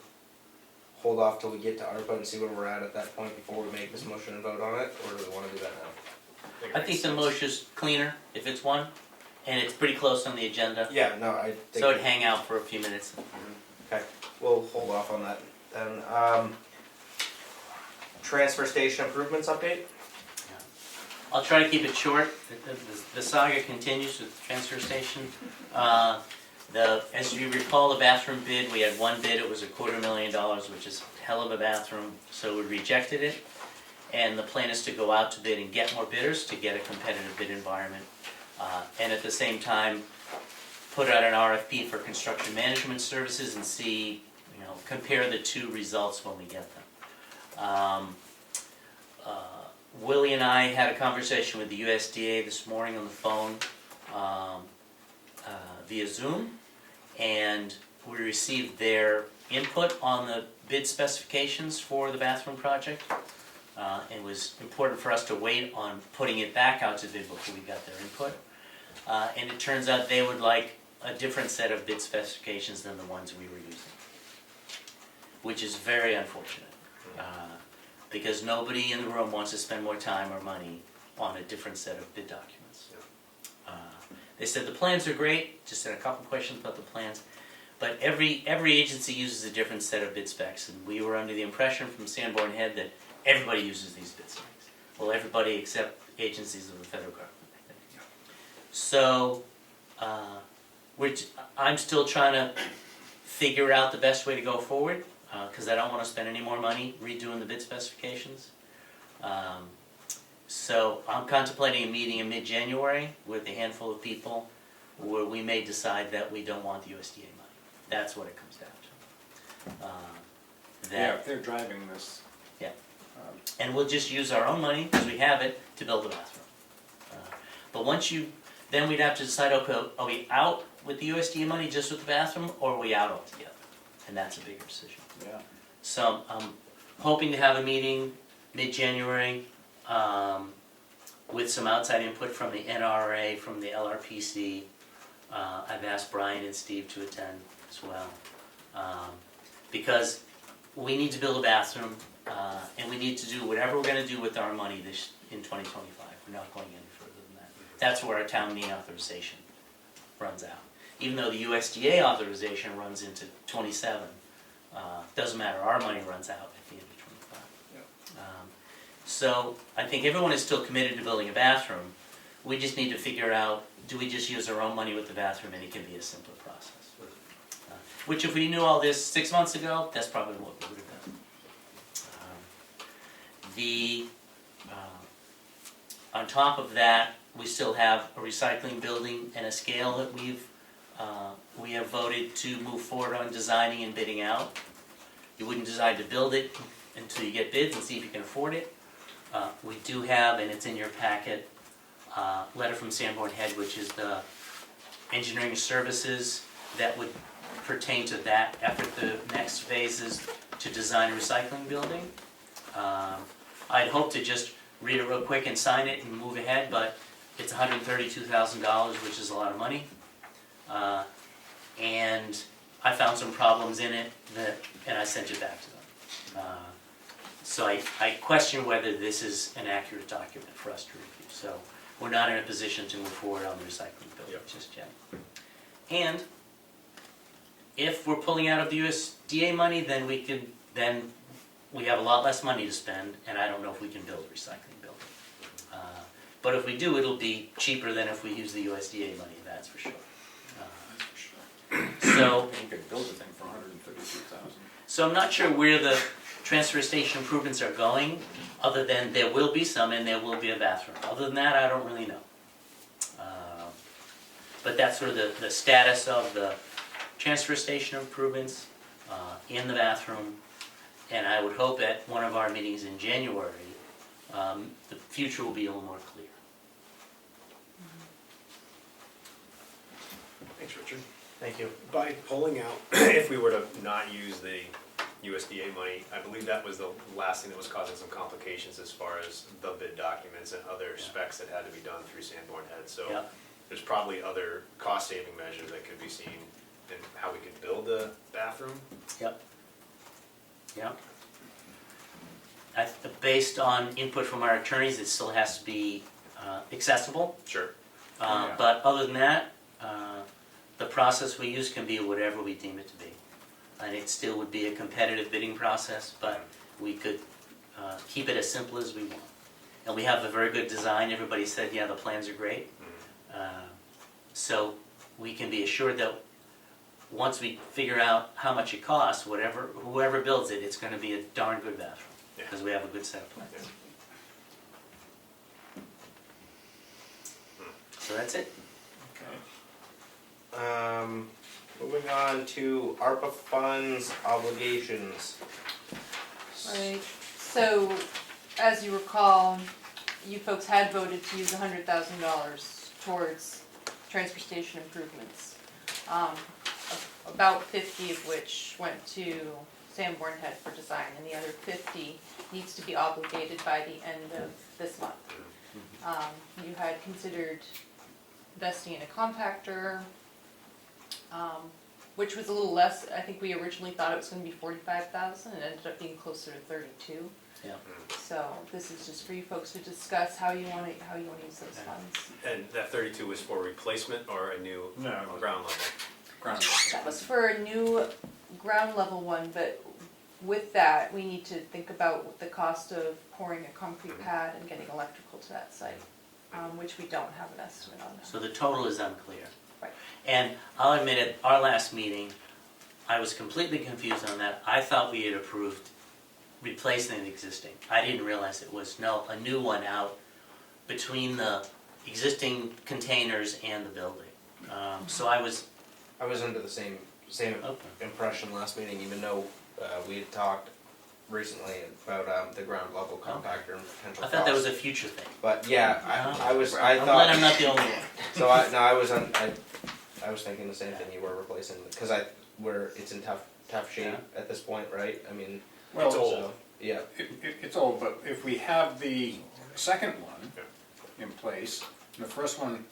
hold off till we get to ARPA and see where we're at that point before we make this motion and vote on it, or do we wanna do that now? I think the motion's cleaner if it's one, and it's pretty close on the agenda, Yeah, no, I think. so it'd hang out for a few minutes. Okay, we'll hold off on that then. Transfer station improvements update? I'll try to keep it short. The saga continues with the transfer station. As you recall, the bathroom bid, we had one bid, it was $250,000, which is a hell of a bathroom, so we rejected it. And the plan is to go out to bid and get more bidders to get a competitive bid environment. And at the same time, put out an RFP for construction management services and see, compare the two results when we get them. Willie and I had a conversation with the USDA this morning on the phone via Zoom, and we received their input on the bid specifications for the bathroom project. It was important for us to wait on putting it back out to bid before we got their input. And it turns out they would like a different set of bid specifications than the ones we were using, which is very unfortunate. Because nobody in the room wants to spend more time or money on a different set of bid documents. They said the plans are great, just had a couple questions about the plans, but every agency uses a different set of bid specs, and we were under the impression from Sanborn Head that everybody uses these bid specs. Well, everybody except agencies of the federal government, I think. So, I'm still trying to figure out the best way to go forward, because I don't want to spend any more money redoing the bid specifications. So I'm contemplating a meeting in mid-January with a handful of people where we may decide that we don't want the USDA money. That's what it comes down to. Yeah, if they're driving this. Yeah. And we'll just use our own money, because we have it, to build the bathroom. But then we'd have to decide, okay, are we out with the USDA money just with the bathroom, or are we out altogether? And that's a bigger decision. Yeah. So I'm hoping to have a meeting mid-January with some outside input from the NRA, from the LRPC. I've asked Brian and Steve to attend as well. Because we need to build a bathroom, and we need to do whatever we're going to do with our money in 2025. We're not going any further than that. That's where our town meeting authorization runs out. Even though the USDA authorization runs into 27, doesn't matter, our money runs out at the end of 25. Yeah. So I think everyone is still committed to building a bathroom. We just need to figure out, do we just use our own money with the bathroom, and it can be a simpler process. Which if we knew all this 6 months ago, that's probably what we would have done. On top of that, we still have a recycling building and a scale that we have voted to move forward on designing and bidding out. You wouldn't decide to build it until you get bids and see if you can afford it. We do have, and it's in your packet, a letter from Sanborn Head, which is the engineering services that would pertain to that effort. The next phase is to design a recycling building. I'd hope to just read it real quick and sign it and move ahead, but it's $132,000, which is a lot of money. And I found some problems in it, and I sent it back to them. So I question whether this is an accurate document for us to review. So we're not in a position to move forward on the recycling building just yet. And if we're pulling out of the USDA money, then we have a lot less money to spend, and I don't know if we can build a recycling building. But if we do, it'll be cheaper than if we use the USDA money, that's for sure. So You could build a thing for $132,000. So I'm not sure where the transfer station improvements are going, other than there will be some and there will be a bathroom. Other than that, I don't really know. But that's sort of the status of the transfer station improvements in the bathroom. And I would hope at one of our meetings in January, the future will be a little more clear. Thanks, Richard. Thank you. By pulling out, if we were to not use the USDA money, I believe that was the last thing that was causing some complications as far as the bid documents and other specs that had to be done through Sanborn Head. So Yep. there's probably other cost-saving measures that could be seen in how we could build the bathroom. Yep. Yep. Based on input from our attorneys, it still has to be accessible. Sure. Yeah. But other than that, the process we use can be whatever we deem it to be. And it still would be a competitive bidding process, but we could keep it as simple as we want. And we have a very good design. Everybody said, yeah, the plans are great. So we can be assured that once we figure out how much it costs, whoever builds it, it's going to be a darn good bathroom. Because we have a good set of plans. So that's it. Okay. Moving on to ARPA funds obligations. Right, so, as you recall, you folks had voted to use $100,000 towards transfer station improvements. About 50 of which went to Sanborn Head for design, and the other 50 needs to be obligated by the end of this month. You had considered investing in a compactor, which was a little less. I think we originally thought it was going to be 45,000, and it ended up being closer to 32. Yeah. So this is just for you folks to discuss how you want to use those funds. And that 32 was for replacement or a new No. ground level? Ground. That was for a new ground level one, but with that, we need to think about the cost of pouring a concrete pad and getting electrical to that site, which we don't have an estimate on now. So the total is unclear. Right. And I'll admit at our last meeting, I was completely confused on that. I thought we had approved replacing the existing. I didn't realize it was, a new one out between the existing containers and the building. So I was, I was under the same okay. impression last meeting, even though we had talked recently about the ground level compactor and potential I thought that was costs. a future thing. But yeah, I I'm thought. glad I'm not the only one. So I was thinking the same thing you were replacing, because it's in tough shape Yeah. at this point, right? I mean, Well, It's old. so, yeah. It's old, but if we have the second one in place, and the first one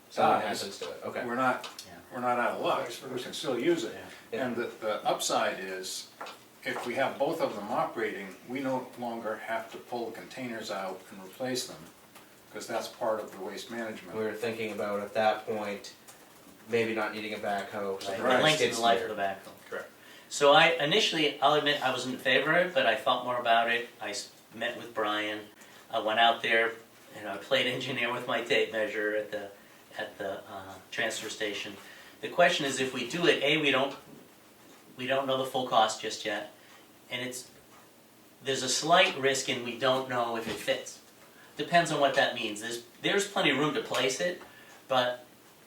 Something dies, happens to it, okay. we're not out of luck, we can still use it. Yeah. And the upside is, if we have both of them operating, we no longer have to pull the containers out and replace them, because that's part of the waste management. We were thinking about at that point, maybe not needing a backhoe, so Right. the It lengthens skid the life steer. of the backhoe. Correct. So I'll admit, I wasn't in favor of it, but I thought more about it. I met with Brian. I went out there, I played engineer with my tape measure at the transfer station. The question is, if we do it, we don't know the full cost just yet, and there's a slight risk, and we don't know if it fits. Depends on what that means. There's plenty of room to place it, but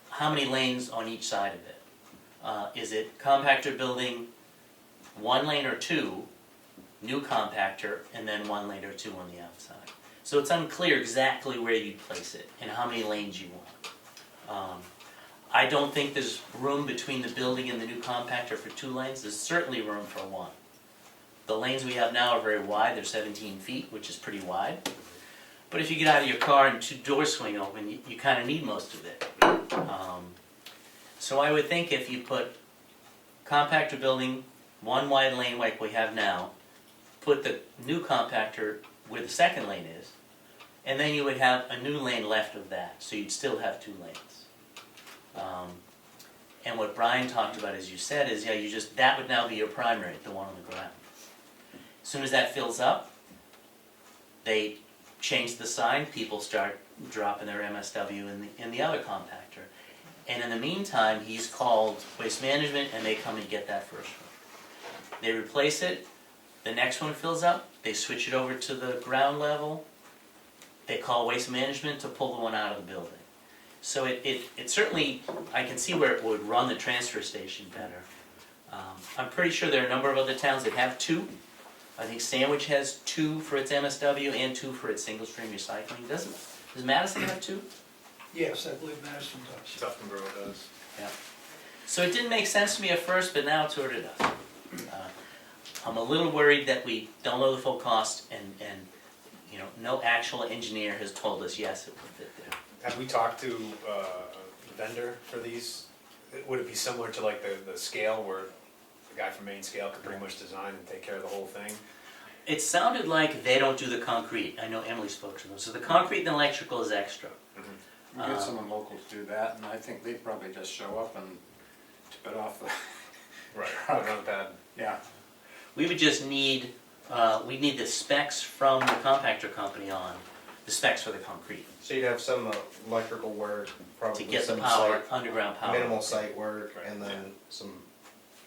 how many lanes on each side of it? Is it compactor building 1 lane or 2, new compactor, and then 1 lane or 2 on the outside? So it's unclear exactly where you place it and how many lanes you want. I don't think there's room between the building and the new compactor for 2 lanes. There's certainly room for 1. The lanes we have now are very wide. They're 17 feet, which is pretty wide. But if you get out of your car and 2 doors swing open, you kind of need most of it. So I would think if you put compactor building, 1 wide lane like we have now, put the new compactor where the second lane is, and then you would have a new lane left of that, so you'd still have 2 lanes. And what Brian talked about, as you said, is that would now be your primary, the one on the ground. As soon as that fills up, they change the sign, people start dropping their MSW in the other compactor. And in the meantime, he's called Waste Management and they come and get that first one. They replace it, the next one fills up, they switch it over to the ground level, they call Waste Management to pull the one out of the building. So it certainly, I can see where it would run the transfer station better. I'm pretty sure there are a number of other towns that have 2. I think Sandwich has 2 for its MSW and 2 for its single stream recycling. Does Madison have 2? Yes, I believe Madison does. Tuftonboro does. Yeah. So it didn't make sense to me at first, but now it sort of does. I'm a little worried that we don't know the full cost and no actual engineer has told us yes, it will fit there. Have we talked to the vendor for these? Would it be similar to like the scale where the guy from Main Scale could pretty much design and take care of the whole thing? It sounded like they don't do the concrete. I know Emily spoke to them. So the concrete and electrical is extra. We get someone local to do that, and I think they'd probably just show up and tip it off the, Right. Put it on the pad. yeah. We would just need, we'd need the specs from the compactor company on, the specs for the concrete, So you'd have some electrical work, to probably get the some power, site, underground power. minimal site work, and then some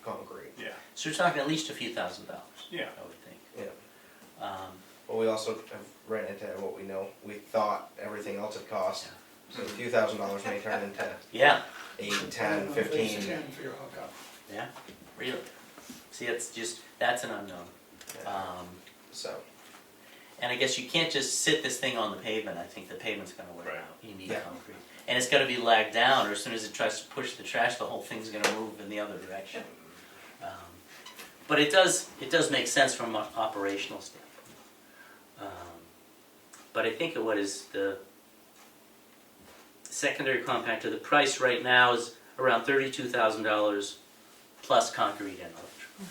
concrete. Yeah. So we're talking at least a few $1,000s, Yeah. I would think. Yeah. Well, we also have ran into what we know. We thought everything else had cost, so a few $1,000s may turn into Yeah, 8, I 10, don't know, at least 15. 10 for your hookup. Yeah, really. See, that's an unknown. So, And I guess you can't just sit this thing on the pavement, I think the pavement's gonna wear Right. out, you need Yeah. concrete. And it's gotta be lagged down, or as soon as it tries to push the trash, the whole thing's gonna move in the other direction. But it does make sense from an operational standpoint. But I think what is the secondary compactor, the price right now is around $32,000 plus concrete and electrical.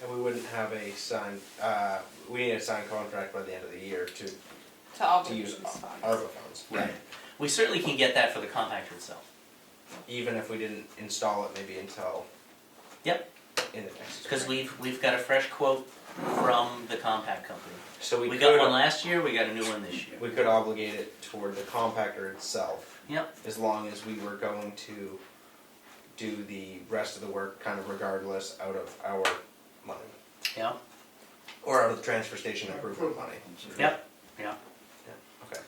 and we wouldn't have a signed, we need a signed contract by the end of the year to To use obligate these funds. ARPA funds. Right. We certainly can get that for the compactor itself. Even if we didn't install it maybe until. Yep. In the next. Because spring. we've got a fresh quote from the compact company. So We we got could, one last year, we got a new one this year. we could obligate it toward the compactor itself. Yep. As long as we were going to do the rest of the work kind of regardless out of our money. Yep. Or out of the transfer station improvement money. Yep. Yep. Okay.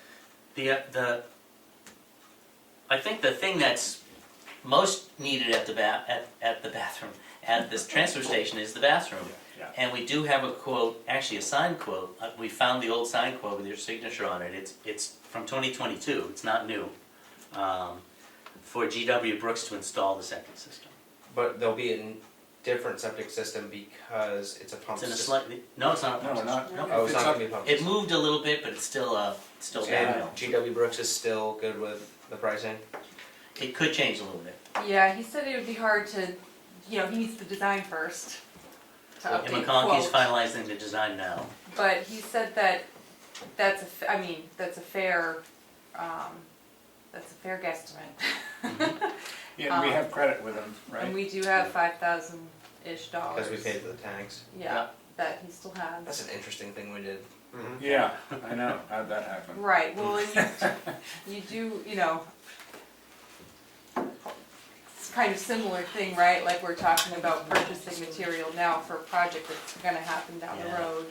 I think the thing that's most needed at the bathroom, at this transfer station is the bathroom. Yeah. And we do have a quote, actually a signed quote. We found the old signed quote with your signature on it. It's from 2022. It's not new. For GW Brooks to install the septic system. But there'll be a different septic system because it's a pump It's in a system. slightly, no, it's not a No, pump we're system. not. No. Oh, it's not It's gonna be a pump It system. moved a little bit, but it's still downhill. And GW Brooks is still good with the pricing? It could change a little bit. Yeah, he said it would be hard to, he needs the design first to And update McConkey's quote. finalizing the design now. But he said that that's a fair guesstimate. Yeah, and we have credit with them, And right? we do have $5,000-ish dollars. Because we paid for the tanks. Yeah, that he still has. That's an interesting thing we did. Yeah, I know, how'd that happen? Right, well, and you do, it's kind of similar thing, right? Like we're talking about purchasing material now for a project that's gonna happen down the Yeah. road.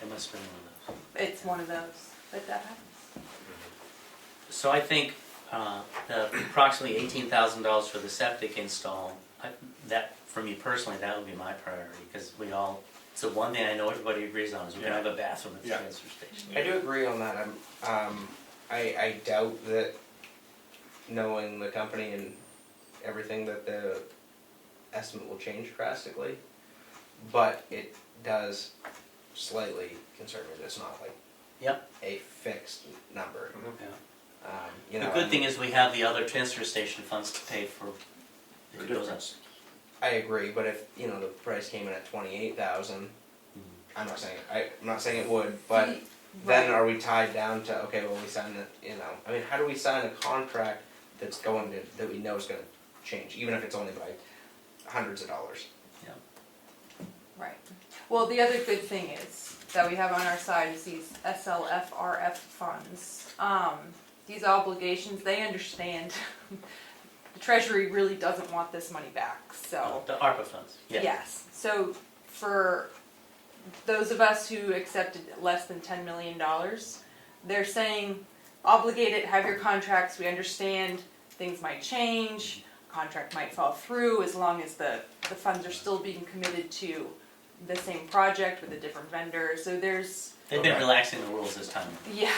It must have been one of those. It's one of those, but that happens. So I think the approximately $18,000 for the septic install, that, for me personally, that would be my priority, because it's the one thing I know everybody agrees on, is we can Yeah. have a bathroom at the Yeah. transfer station. I do agree on that. I doubt that, knowing the company and everything, that the estimate will change drastically. But it does slightly concern me that it's not like Yep. a fixed number. Yeah. You know, The good thing is we have the other transfer station funds to pay for if it goes up. I agree, but if, the price came in at 28,000, I'm not saying it would, but then Right. are we tied down to, okay, well, we signed it, I mean, how do we sign a contract that we know is gonna change, even if it's only by hundreds of dollars? Right. Well, the other good thing is, that we have on our side is these SLFRF funds. These obligations, they understand, the Treasury really doesn't want this money back, so. The ARPA funds, yeah. Yes, so for those of us who accepted less than $10 million, they're saying, obligate it, have your contracts, we understand things might change, contract might fall through, as long as the funds are still being committed to the same project with a different vendor, so there's, They've been relaxing the rules this time. yeah,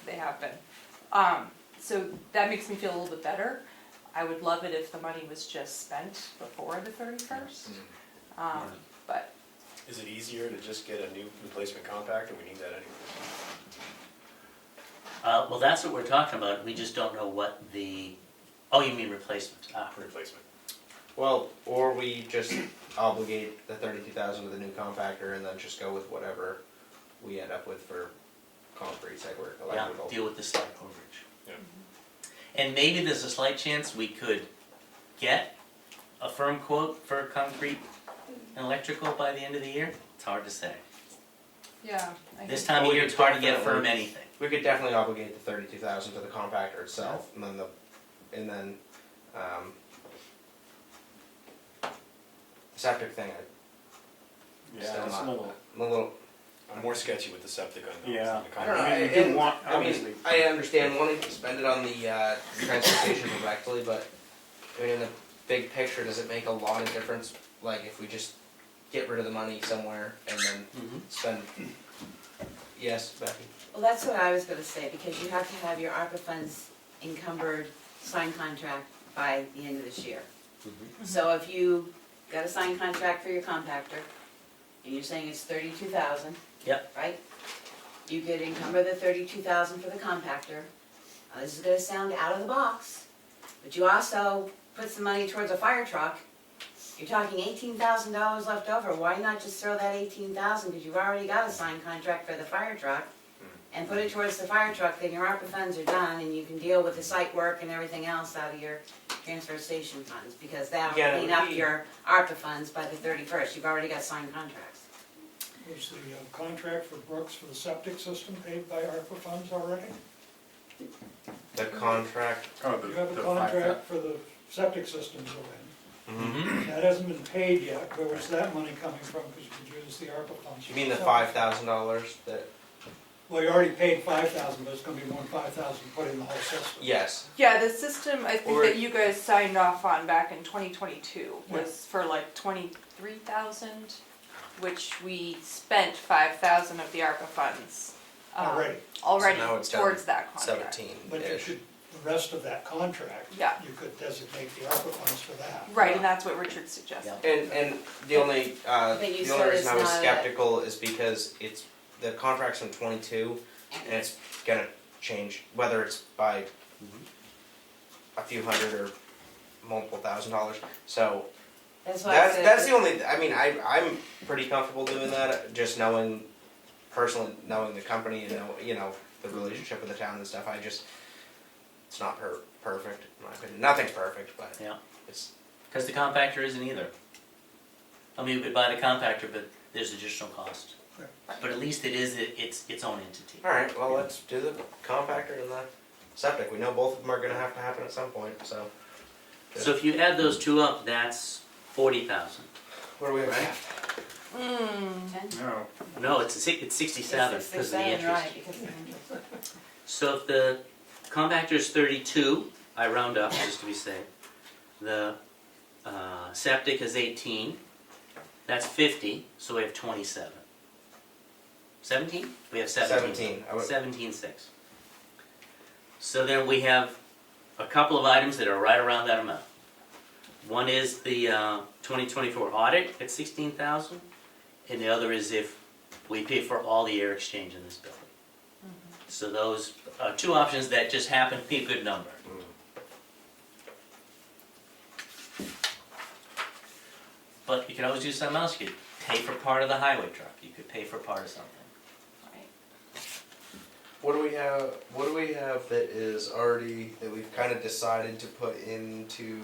they have been. So that makes me feel a little bit better. I would love it if the money was just spent before the 31st. But Is it easier to just get a new replacement compactor? We need that anyway. Well, that's what we're talking about, we just don't know what you mean replacement? Replacement. Well, or we just obligate the 32,000 to the new compactor and then just go with whatever we end up with for concrete, site work, Yeah, electrical. deal with the slight overage. Yeah. And maybe there's a slight chance we could get a firm quote for concrete and electrical by the end of the year? It's hard to say. yeah, I This think, time of Well, year, we it's hard to could get firm definitely- anything. We could definitely obligate the 32,000 to the compactor itself, and then septic thing, Yeah, Still it's a not- little, I'm a little, I'm more sketchy with the septic on the Yeah. the I don't know, concrete. I mean, you do and- want, I mean, obviously. I understand wanting to spend it on the transfer station directly, but I mean, in the big picture, does it make a lot of difference, like, if we just get rid of the money somewhere and then spend? Yes, Becky? Well, that's what I was gonna say, because you have to have your ARPA funds encumbered, signed contract by the end of this year. So if you got a signed contract for your compactor, and you're saying it's 32,000. Yep. Right? You could encumber the 32,000 for the compactor. This is gonna sound out of the box, but you also put some money towards a fire truck. You're talking $18,000 left over. Why not just throw that 18,000, because you've already got a signed contract for the fire truck, and put it towards the fire truck, then your ARPA funds are done, and you can deal with the site work and everything else out of your transfer station funds, because that'll Yeah, clean up your ARPA funds by the 31st. You've already got signed contracts. Was the contract for Brooks for the septic system paid by ARPA funds already? The contract, Oh, You have a contract for the septic system to go mm-hmm. in. That hasn't been paid yet. Where's that money coming from? Because you could use the ARPA funds. You mean the for $5,000 that, Well, you already paid 5,000, but it's gonna be more than 5,000 put in the whole system. yes, Yeah, the system I think Or- that you guys signed off on back in 2022 was for like 23,000, which we spent 5,000 of the ARPA funds. Already. Already So now it's down towards that contract. 17. But you should, the rest of that contract, Yeah. you could designate the ARPA funds for that. Right, and that's what Richard suggested. Yeah. And the only, But you the only said reason I was it's not a- skeptical is because it's, the contract's from 22, and it's gonna change, whether it's by a few hundred or multiple $1,000s, so That's why I said. that's the only, I mean, I'm pretty comfortable doing that, just knowing, personally knowing the company and you know, the relationship with the town and stuff, it's not perfect, in my opinion, nothing's perfect, but Yeah. it's, Because the compactor isn't either. I mean, we could buy the compactor, but there's additional cost. Right. But at least it is its own entity. alright, well, let's do the compactor and the septic, we know both of them are gonna have to happen at some point, so. So if you add those two up, that's 40,000. What do we have? No, No, it's 67 It's because of the 67, interest. right, because of the interest. So if the compactor is 32, I round up just to be safe. The septic is 18, that's 50, so we have 27. 17? We have 17. 17. I would- 17.6. So then we have a couple of items that are right around that amount. One is the 2024 audit at 16,000, and the other is if we pay for all the air exchange in this building. So those are two options that just happen to be a good number. But you could always do something else. You could pay for part of the highway truck. You could pay for part of something. What do we have that is already, that we've kind of decided to put into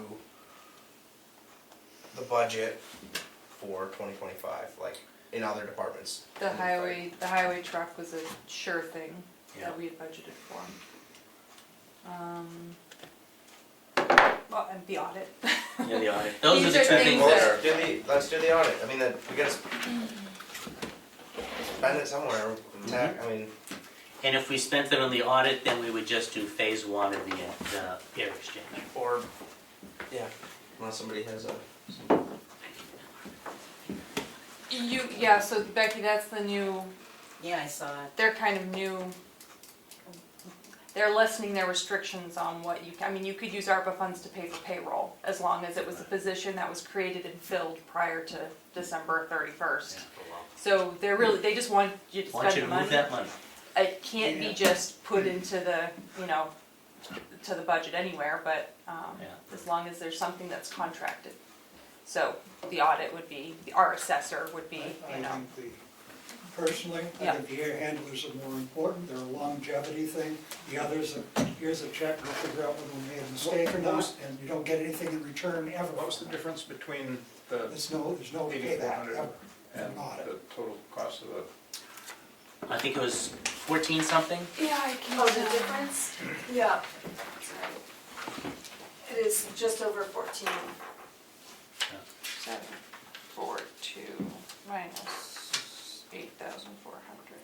the budget for 2025, like in other departments? The highway truck was a sure thing Yeah. that we had budgeted for. Well, and the audit. Yeah, the audit. Those are These the are two things things Well, that are. let's do the audit, I mean, we gotta spend it somewhere, I mean, And if we spent it on the audit, then we would just do phase one of the air exchange. or, yeah, unless somebody has a, Yeah, so Becky, that's the new, Yeah, I saw it. they're kind of new, they're lessening their restrictions on what you, I mean, you could use ARPA funds to pay for payroll, as long as it was a position that was created and filled prior to December 31st. So they're really, they just want you to I want spend you the to move money. that money. It can't be just put into the, to the budget anywhere, but Yeah. as long as there's something that's contracted. So the audit would be, our assessor would be, I think personally, I Yeah. think the air handlers are more important, they're a longevity thing. The others are, here's a check, we'll figure out whether we made a mistake or not, and you don't get anything in return ever. what was the difference between the There's no payback 8,400 ever. and Audit. the total cost of the? I think it was 14 something. Yeah, I can. Oh, the difference? Yeah. It is just over 14. 742 minus 8,400.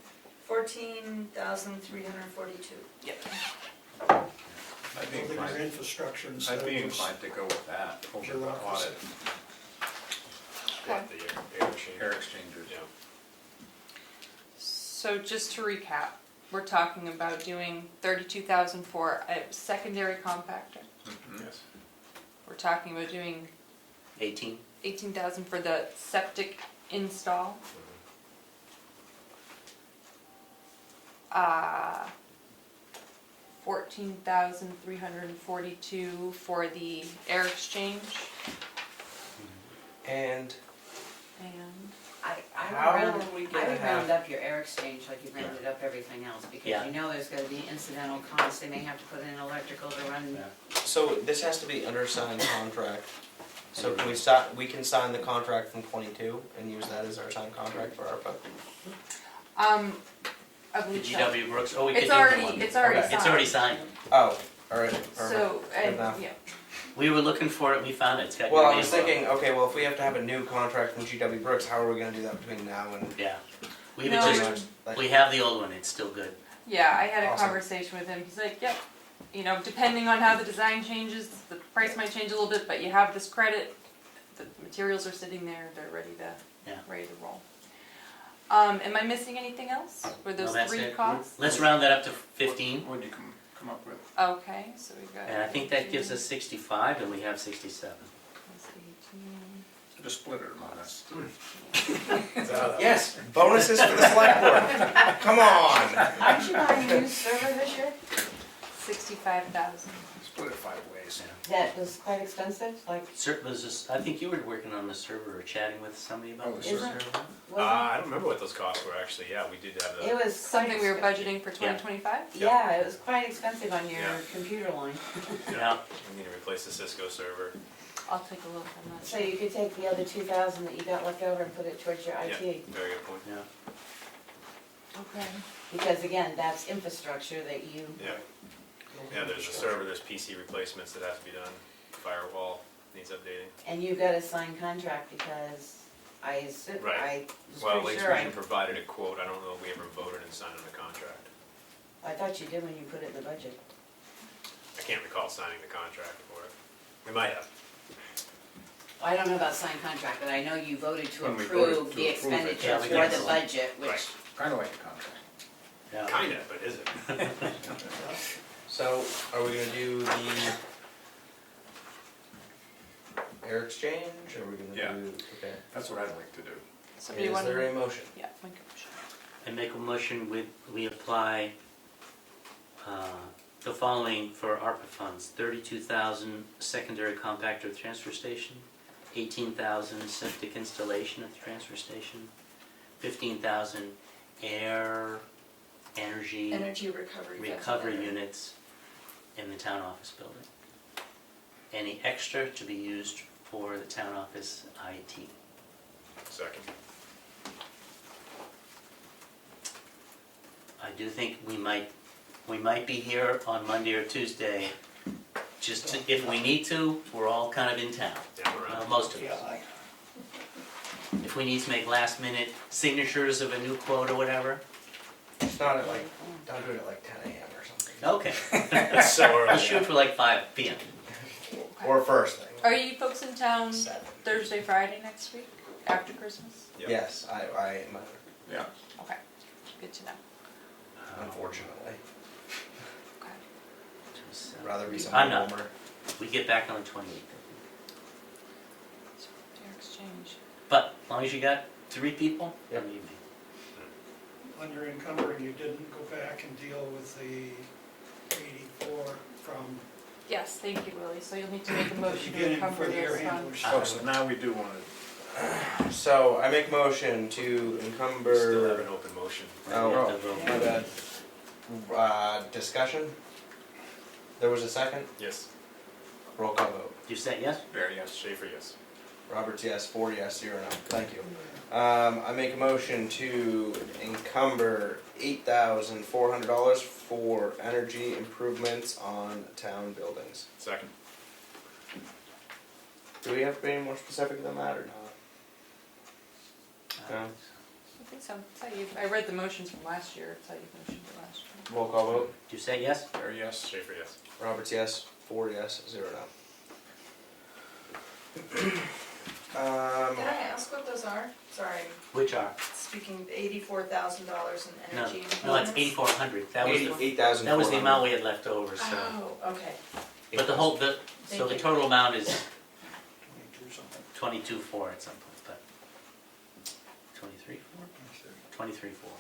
14,342. Yep. I'd be building our inclined, infrastructure instead I'd of be just. inclined to go with that over the bureaucracy. audit, What, the air exchange? air exchangers. Yeah. So just to recap, we're talking about doing 32,000 for a secondary compactor. Mhm. Yes. We're talking about doing 18? 18,000 for the septic install. 14,342 for the air exchange, And and I how would round, are we I gonna would have? round up your air exchange like you rounded up everything else, because Yeah. you know there's gonna be incidental costs, they may have to put in electrical to run. So this has to be under signed contract. So can we can sign the contract from 22 and use that as our signed contract for ARPA? I The believe so. GW Brooks, oh, we could It's do already, one. it's already Okay. signed. It's already signed. Oh, alright, perfect. So, Good enough. yeah, We were looking for it, we found it, it's got your Well, name I was on it. thinking, okay, well, if we have to have a new contract from GW Brooks, how are we gonna do that between now and? Yeah. We No, would we- just, Like, we have the old one, it's still good. yeah, I had a Awesome. conversation with him, he's like, yep, you know, depending on how the design changes, the price might change a little bit, but you have this credit, the materials are sitting there, they're ready Yeah. to roll. Am I missing anything else? Were No, those that's three it. costs? Let's round that up to 15, What'd you come up with? Okay, so we got. and I think that gives us 65, and we have 67. Plus 18. Just split it among us. yes, bonuses for the select board. Come on. Aren't you buying a new server this year? 65,000. Split it 5 ways. That was quite expensive, like, Was this, I think you were working on the server or chatting with somebody about Oh, the the server. was I don't remember what those costs were actually, yeah, we did have it? the, It was Something we were quite budgeting for 2025? Yeah, it was quite expensive on your Yeah. computer line. Yeah, we need to replace the Cisco server. I'll take a look, I'm not So sure. you could take the other 2,000 that you got left over and put it towards your Yeah, IT. very good point. yeah. Okay. Because again, that's infrastructure that you, Yeah, yeah, there's a server, there's PC replacements that have to be done, firewall needs updating. and you got a signed contract because I assume, Right. I was Well, pretty Lakes sure Region provided a quote, I don't know if we ever voted and signed on the contract. I thought you did when you put it in the budget. I can't recall signing the contract for it. We might have. I don't know about signed contract, but I know you voted to When we approve voted to the approve it, expenditure yeah, we for did. the budget, which, Right. Kinda like a contract. Yeah. Kinda, but is it? So, are we gonna do the air exchange, or are we gonna Yeah. do, okay. That's what I'd like to do. Somebody Is want there a to? motion? Yeah, make a motion. I make a motion, we apply the following for ARPA funds: 32,000 secondary compactor at the transfer station, 18,000 septic installation at the transfer station, 15,000 energy Energy recovery. recovery ventilator. units in the town office building. Any extra to be used for the town office IT. Second. I do think we might be here on Monday or Tuesday, just to, if we need to, we're all kind of in town, Yeah, we're around. most of us. If we need to make last minute signatures of a new quote or whatever, It's not at like, don't do it at like 10 AM or something. okay. It's so We'll early. shoot for like 5 PM. Or first thing. Are you folks in town 7. Thursday, Friday next week, after Christmas? Yep. Yes, I am, Yeah. Okay, good to know. unfortunately. Okay. Rather be I'm something not. warmer. We get back on the 28th. So, air exchange. But as long as you got 3 people, Yep. believe me. On your encumbering, you didn't go back and deal with the 84 from Yes, thank you, Willie, so you'll need to make a the motion to beginning encumber for the air this handlers. Oh, so now we do wanna, So, I make motion to We still have encumber, an open motion. Oh, We have to vote. my bad. Discussion? There was a second? Yes. Roll call vote. You said yes? Barry, yes. Schaefer, yes. Roberts, yes. 4 yes, 0 no. Thank you. I make a motion to encumber $8,400 for energy improvements on town buildings. Second. Do we have to be any more specific than that or not? No? I think so. That's how you, I read the motions from last year, that's how you motioned it last year. Roll call vote. Do you say yes? Or yes? Schaefer, yes. Roberts, yes. Ford, yes. 0 no. Can I ask what those are? Sorry, Which are? speaking $84,000 in No, energy no, it's improvements. 8,400. That was the, 8,000. that was the amount we had left over, so. Oh, okay. But the whole, so Thank the you. total amount is 22 something. 22,400 at some point, but 23,400? 23,400.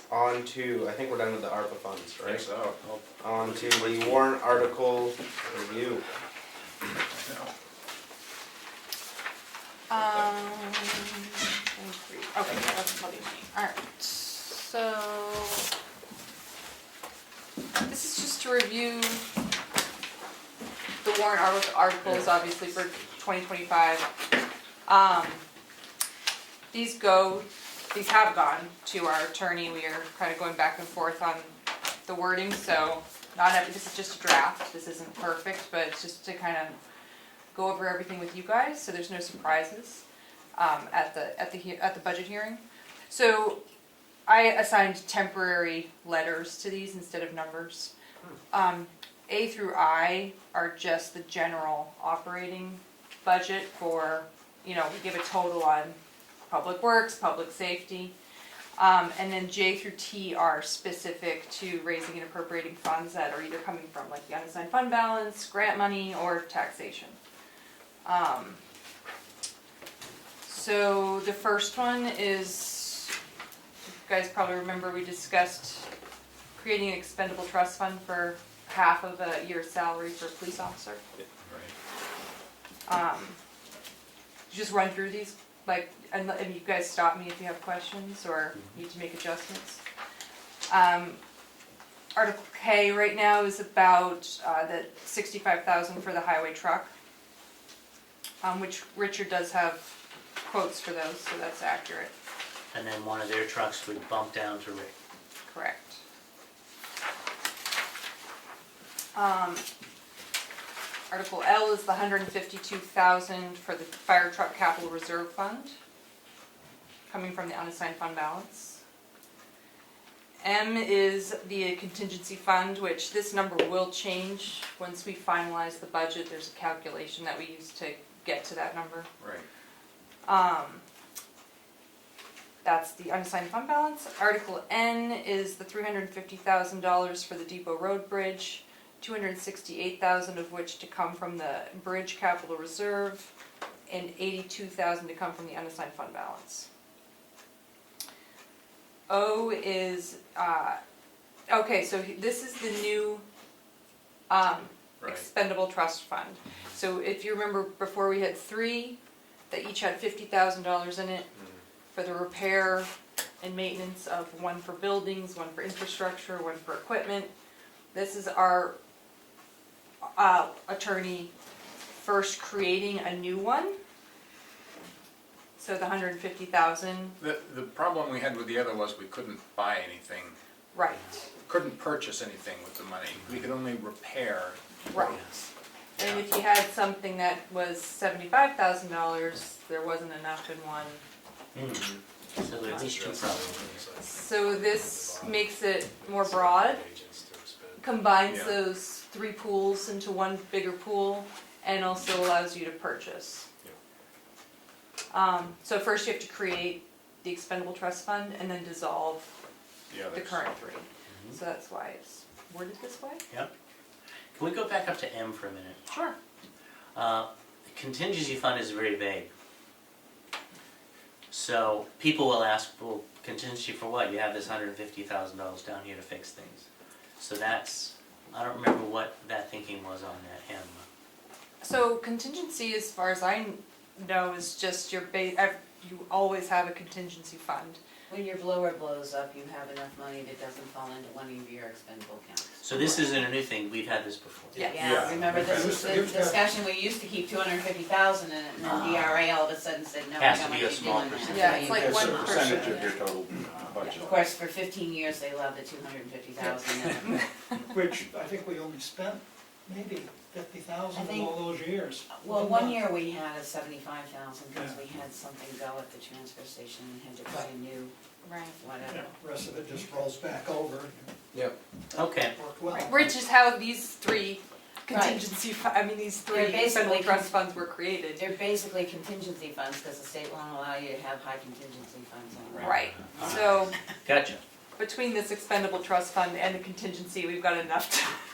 On to, I think we're done with the ARPA funds, I think right? so. On to the warrant article review. Okay, that's probably money. Alright, so this is just to review the warrant articles, obviously for 2025. These have gone to our attorney. We are kind of going back and forth on the wording, so this is just a draft. This isn't perfect, but it's just to kind of go over everything with you guys, so there's no surprises at the budget hearing. So I assigned temporary letters to these instead of numbers. A through I are just the general operating budget for, we give a total on public works, public safety. And then J through T are specific to raising and appropriating funds that are either coming from like the unassigned fund balance, grant money, or taxation. So the first one is, you guys probably remember we discussed creating an expendable trust fund for half of a year's salary for a police officer. Just run through these, and you guys stop me if you have questions or need to make adjustments. Article K right now is about the $65,000 for the highway truck, which Richard does have quotes for those, so that's accurate. And then one of their trucks would bump down to Rick. Correct. Article L is the $152,000 for the fire truck capital reserve fund, coming from the unassigned fund balance. M is the contingency fund, which this number will change once we finalize the budget. There's a calculation that we use to get to that number. Right. That's the unassigned fund balance. Article N is the $350,000 for the Depot Road Bridge, $268,000 of which to come from the bridge capital reserve, and $82,000 to come from the unassigned fund balance. O is, okay, so this is the new expendable trust fund. So if you remember before, we had three that each had $50,000 in it for the repair and maintenance of, one for buildings, one for infrastructure, one for equipment. This is our attorney first creating a new one. So the $150,000. The problem we had with the other was we couldn't buy anything, Right. couldn't purchase anything with the money. We could only repair. Right. And if you had something that was $75,000, there wasn't enough in one. So there are at least two problems. So this makes it more broad, combines Yeah. those three pools into one bigger pool, and also allows you to purchase. So first you have to create the expendable trust fund and then dissolve the current three. So that's why it's worded this way. Yep. Can we go back up to M for a minute? Sure. Contingency fund is very vague. So people will ask, well, contingency for what? You have this $150,000 down here to fix things. So that's, I don't remember what that thinking was on that M. So contingency, as far as I know, is just your you always have a contingency fund. When your blower blows up, you have enough money that doesn't fall into one of your expendable accounts. So this isn't a new thing, we've had this before. Yeah. Yeah, remember this was the You've got- discussion, we used to keep $250,000 in it, and then DRA all of a sudden said, no, we Has don't to be want a you small doing that. percentage. Yeah, So it's you like put It's a one percentage person. of your total budget. Of course, for 15 years, they loved the $250,000 in it. Which I think we only spent maybe I 50,000 in think- all those years. Well, one year we had a 75,000 because we had something go at the transfer station and had to buy a new, Right. whatever. The rest of it just rolls back over. Yep. Okay, Worked well. Which is how these three contingency, these They're three basically federal trust funds were created. They're basically contingency funds because the state won't allow you to have high contingency funds on it. Right, so gotcha. between this expendable trust fund and the contingency, we've got enough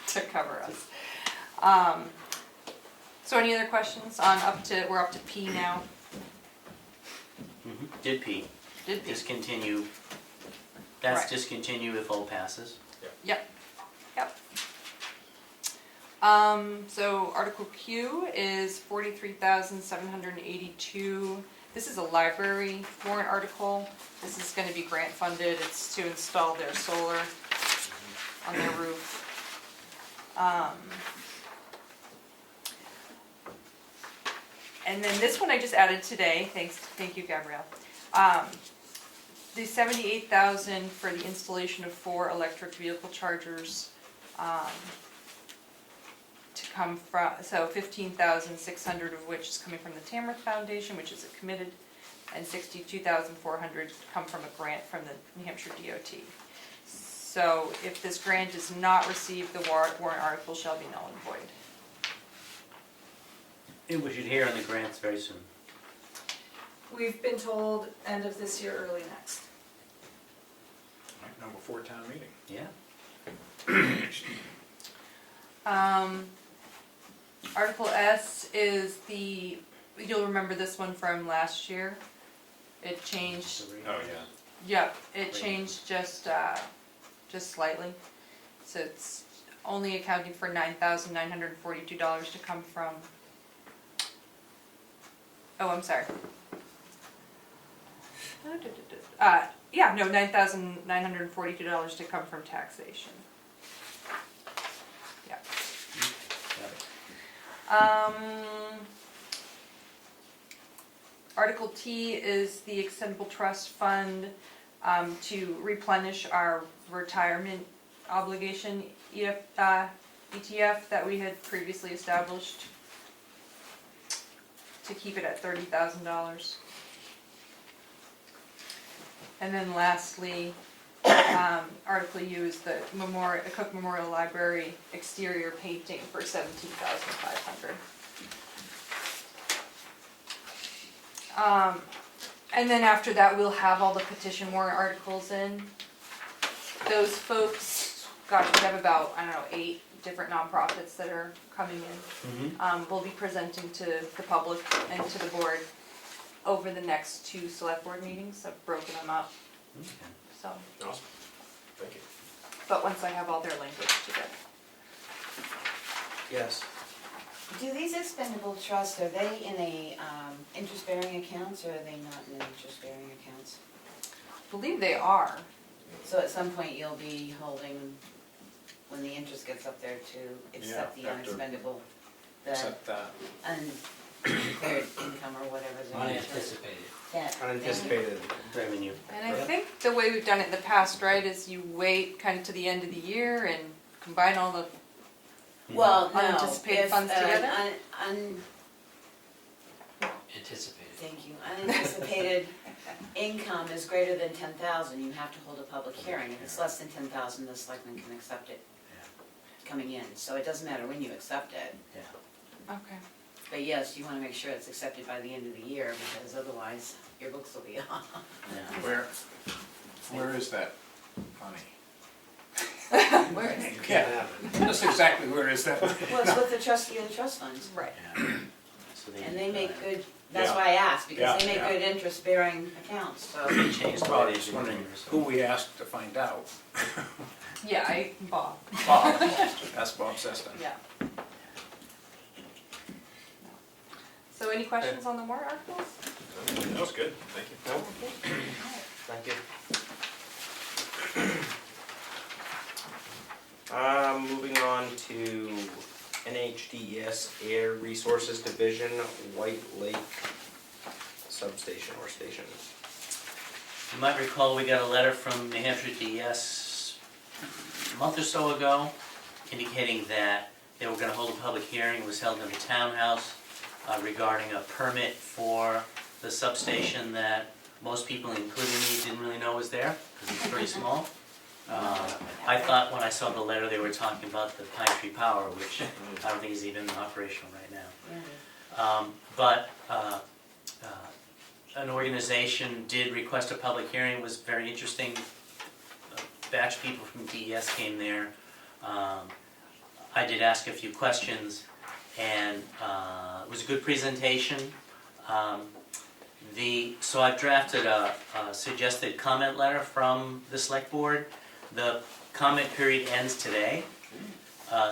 to cover us. So any other questions on we're up to P now? Did P, Did P? discontinue, that's Right. discontinue if all passes. Yep. So Article Q is 43,782. This is a library warrant article. This is gonna be grant funded. It's to install their solar on their roof. And then this one I just added today, thank you, Gabrielle. The 78,000 for the installation of 4 electric vehicle chargers, to come from, so 15,600 of which is coming from the Tamworth Foundation, which is committed, and 62,400 come from a grant from the New Hampshire DOT. So if this grant is not received, the warrant article shall be null and void. And we should hear on the grants very soon. We've been told end of this year, early next. Right, no, before town meeting. Yeah. Article S is you'll remember this one from last year. It changed, Oh, yeah. yep, it changed just slightly. So it's only accounting for $9,942 to come from, oh, I'm sorry. Yeah, no, $9,942 to come from taxation. Yeah. Article T is the extendable trust fund to replenish our retirement obligation ETF that we had previously established, to keep it at $30,000. And then lastly, Article U is the Cook Memorial Library exterior painting for $17,500. And then after that, we'll have all the petition warrant articles in. Those folks, gosh, we have about, 8 different nonprofits that are coming in. We'll be presenting to the public and to the board over the next 2 select board meetings. I've broken them up, so. Awesome. Thank you. But once I have all their language together. Yes. Do these expendable trusts, are they in a interest-bearing accounts or are they not in interest-bearing accounts? I believe they are. So at some point you'll be holding, when the interest gets up there, to accept the Yeah, after- unexpendable, the Except that. undeclared income or whatever. Unanticipated That- Unanticipated. revenue. And I think the way we've done it in the past, right, is you wait kind of to the end of the year and combine all the, Well, no. Unanticipated if, funds together? Anticipated. Thank you. Unanticipated income is greater than 10,000, you have to hold a public hearing. If it's less than 10,000, the selectmen can accept it coming in. So it doesn't matter when you accept it. okay. But yes, you want to make sure it's accepted by the end of the year because otherwise your books will be off. Where is that money? Where is it? Yeah, that's exactly where is that money? Well, it's with the trustee of the trust funds. Right. So And they make good, that's Yeah. why I asked, because they Yeah, make yeah. good interest-bearing accounts, so. They changed Well, I the was way wondering they who we asked to find out. Yeah, Bob. Bob, that's Bob Sesta. Yeah. So any questions on the warrant articles? That was good, thank you. Okay. Thank you. Moving on to NHDES Air Resources Division, White Lake Substation or Station. You might recall we got a letter from New Hampshire DES a month or so ago indicating that they were gonna hold a public hearing, it was held in the townhouse regarding a permit for the substation that most people, including me, didn't really know was there, because it's pretty small. I thought when I saw the letter, they were talking about the Pine Tree Power, which I don't think is even operational right now. But an organization did request a public hearing, it was very interesting. A batch of people from DES came there. I did ask a few questions, and it was a good presentation. So I've drafted a suggested comment letter from the select board. The comment period ends today,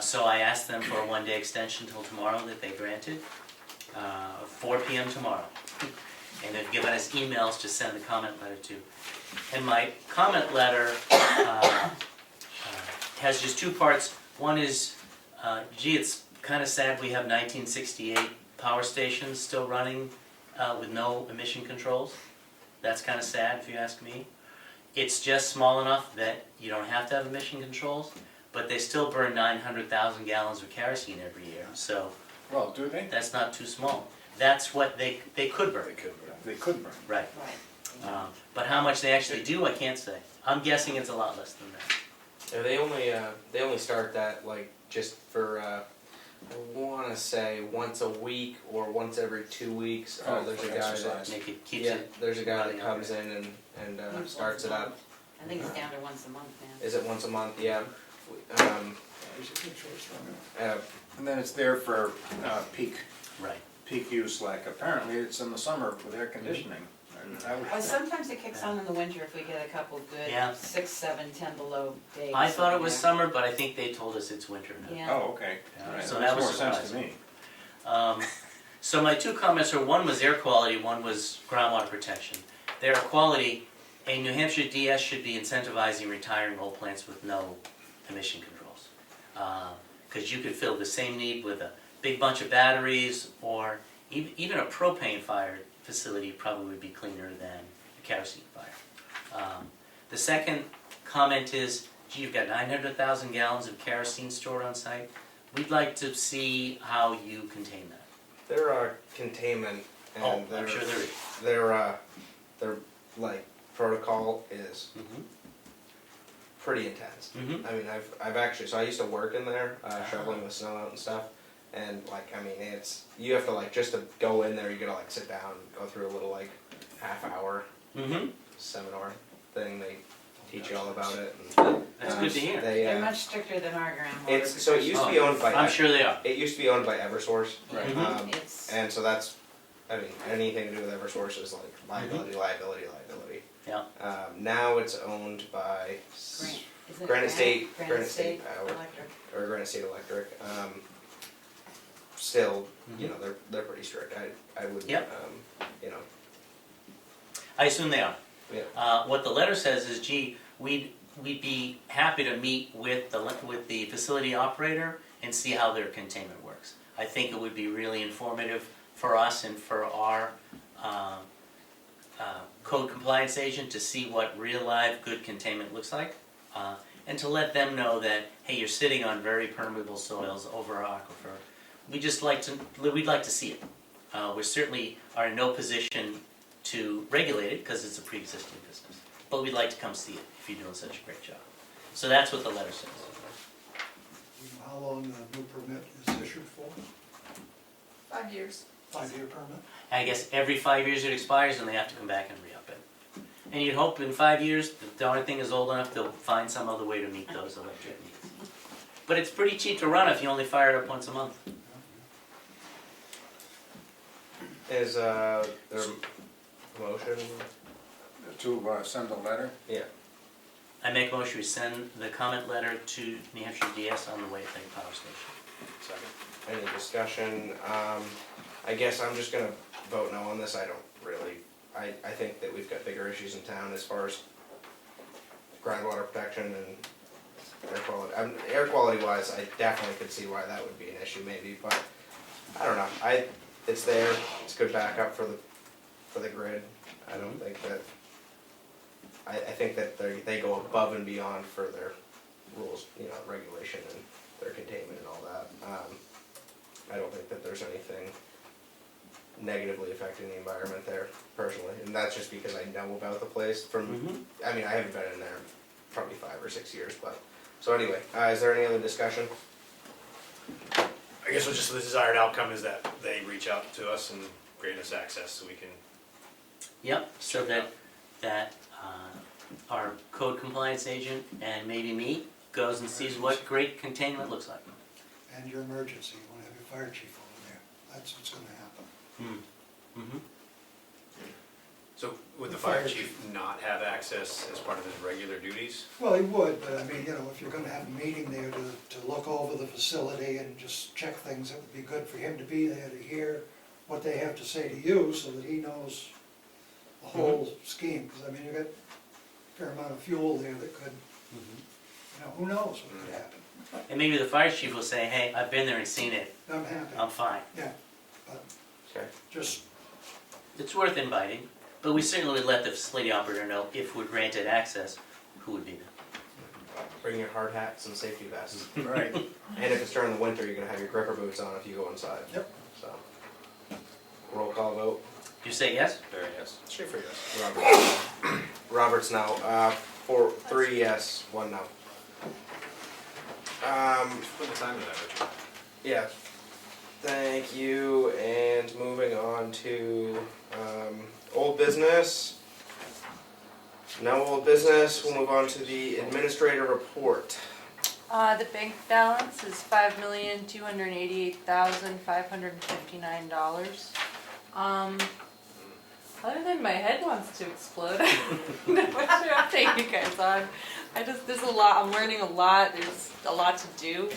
so I asked them for a one-day extension till tomorrow that they granted, 4 p.m. tomorrow. And they've given us emails to send the comment letter to. And my comment letter has just two parts. One is, gee, it's kind of sad we have 1968 power stations still running with no emission controls. That's kind of sad if you ask me. It's just small enough that you don't have to have emission controls, but they still burn 900,000 gallons of kerosene every year, so Well, do they? that's not too small. That's what they could burn. They could burn. Right. Right. But how much they actually do, I can't say. I'm guessing it's a lot less than that. Yeah, they only start that like just for I want to say once a week or once every 2 weeks. Oh, There's a for guy exercise. that Make it keeps yeah, it. there's a guy that running comes over. in and starts it up. I think it's down to once a month now. Is it once a month? Yeah. There's a good choice from it. And then it's there for peak Right. use, like apparently it's in the summer with air conditioning. And I would- Well, sometimes it kicks on in the winter if we get a couple good Yeah. 6, 7, 10 below days. I thought it was Yeah. summer, but I think they told us it's winter now. Yeah. Oh, okay. Yeah, All right, so makes that was more sense to surprising. me. So my two comments are, one was air quality, one was groundwater protection. The air quality, a New Hampshire DS should be incentivizing retiring old plants with no emission controls. Because you could fill the same need with a big bunch of batteries, or even a propane-fired facility probably would be cleaner than a kerosene fire. The second comment is, gee, you've got 900,000 gallons of kerosene stored on site. We'd like to see how you contain that. There are containment and Oh, I'm sure there is. their like protocol is pretty intense. Mhm. I mean, I've actually, so I used to work in there, shoveling the snow out and stuff, and like, I mean, you have to like, just to go in there, you gotta like sit down, go through a little like half-hour seminar thing, they teach you all about it. And, That's good to hear. They're much stricter than our groundwater. So it used to be owned by, I'm sure they are. it used to be owned by Eversource, Right. Mhm. It's, and so that's, I mean, anything to do with Eversource is like liability. Yeah. Now it's owned by Isn't it Granite State Power? Power. or Granite State Electric. Still, you know, they're pretty strict. I would, Yep. you know, I assume they are. yeah. What the letter says is, gee, we'd be happy to meet with the facility operator and see how their containment works. I think it would be really informative for us and for our code compliance agent to see what real live good containment looks like, and to let them know that, hey, you're sitting on very permeable soils over our aquifer. We'd like to see it. We certainly are in no position to regulate it because it's a pre-existing business, but we'd like to come see it if you're doing such a great job. So that's what the letter says. You know how long the new permit is issued for? 5 years. 5-year permit? I guess every 5 years it expires and they have to come back and re-up it. And you'd hope in 5 years, the darn thing is old enough, they'll find some other way to meet those electric needs. But it's pretty cheap to run if you only fire it up once a month. Is there motion? To send a letter? Yeah. I make a motion we send the comment letter to New Hampshire DS on the White Power Station. Second. Any discussion? I guess I'm just gonna vote no on this. I don't really. I think that we've got bigger issues in town as far as groundwater protection and air quality. Air quality wise, I definitely could see why that would be an issue maybe, but I don't know. It's there. It's good backup for the grid. I don't think that. I think that they go above and beyond for their rules, you know, regulation, and their containment and all that. I don't think that there's anything negatively affecting the environment there personally, and that's just because I know about the place from, I mean, I haven't been in there in probably 5 or 6 years, but, so anyway, is there any other discussion? I guess what just the desired outcome is that they reach out to us and grant us access so we can. Yep, so that our code compliance agent and maybe me goes and sees what great containment looks like. And your emergency, you wanna have your fire chief over there, that's what's gonna happen. Mm-hmm. So would the fire chief not have access as part of his regular duties? Well, he would, but I mean, you know, if you're gonna have a meeting there to look over the facility and just check things, it would be good for him to be there to hear what they have to say to you, so that he knows the whole scheme, because I mean, you got a fair amount of fuel there that could, you know, who knows what could happen. And maybe the fire chief will say, hey, I've been there and seen it, I'm happy, I'm fine. yeah, but Okay. just, It's worth inviting, but we certainly would let the facility operator know if we're granted access, who would be there. Bring your hard hats and safety vests. Right. And if it's during the winter, you're gonna have your gripper boots on if you go inside. Yep. So, roll call vote. You say yes? Very yes. Straight for yes. Robert's no. 3 yes, 1 no. Put the time in that, Richard. Yeah. Thank you. And moving on to old business. No old business. We'll move on to the administrator report. The bank balance is $5,288,559. Other than my head wants to explode, I don't know what to update you guys on. There's a lot, I'm learning a lot, there's a lot to do.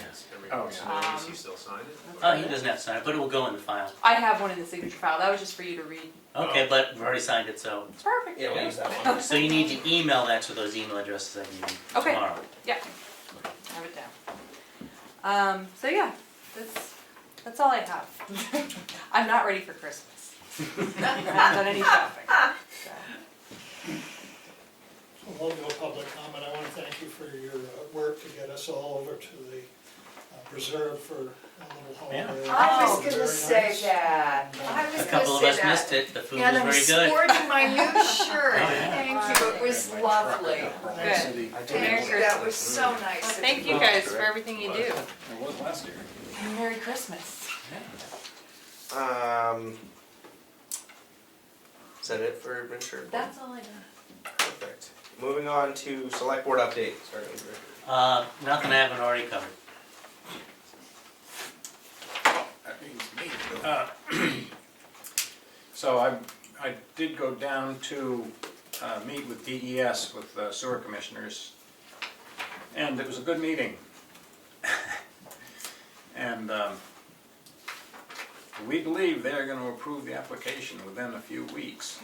Oh, yeah. Does he still sign it? Oh, he doesn't have to sign it, but it will go in the file. I have one in the signature file, that was just for you to read. Okay, but we've already signed it, so. It's perfect. Yeah, we'll use that one. So you need to email that to those email addresses I gave you Okay. tomorrow. Yeah, I have it down. So yeah, that's all I have. I'm not ready for Christmas. I haven't done any shopping. So. we'll go public comment. I wanna thank you for your work to get us all over to the preserve for a little holiday. I was Very gonna say nice. that, I was A gonna couple of say us that. missed it, the food And I was was very good. sporting my new shirt, yeah. thank you, it was lovely. Good. Thank you, that was so nice. Well, thank you guys for everything you do. It was last year. And Merry Christmas. Is that it for administrator? That's all I got. Perfect. Moving on to select board update. Starting with Richard. Nothing I haven't already covered. That means me. So I did go down to meet with DES, with sewer commissioners, and it was a good meeting. And we believe they're gonna approve the application within a few weeks.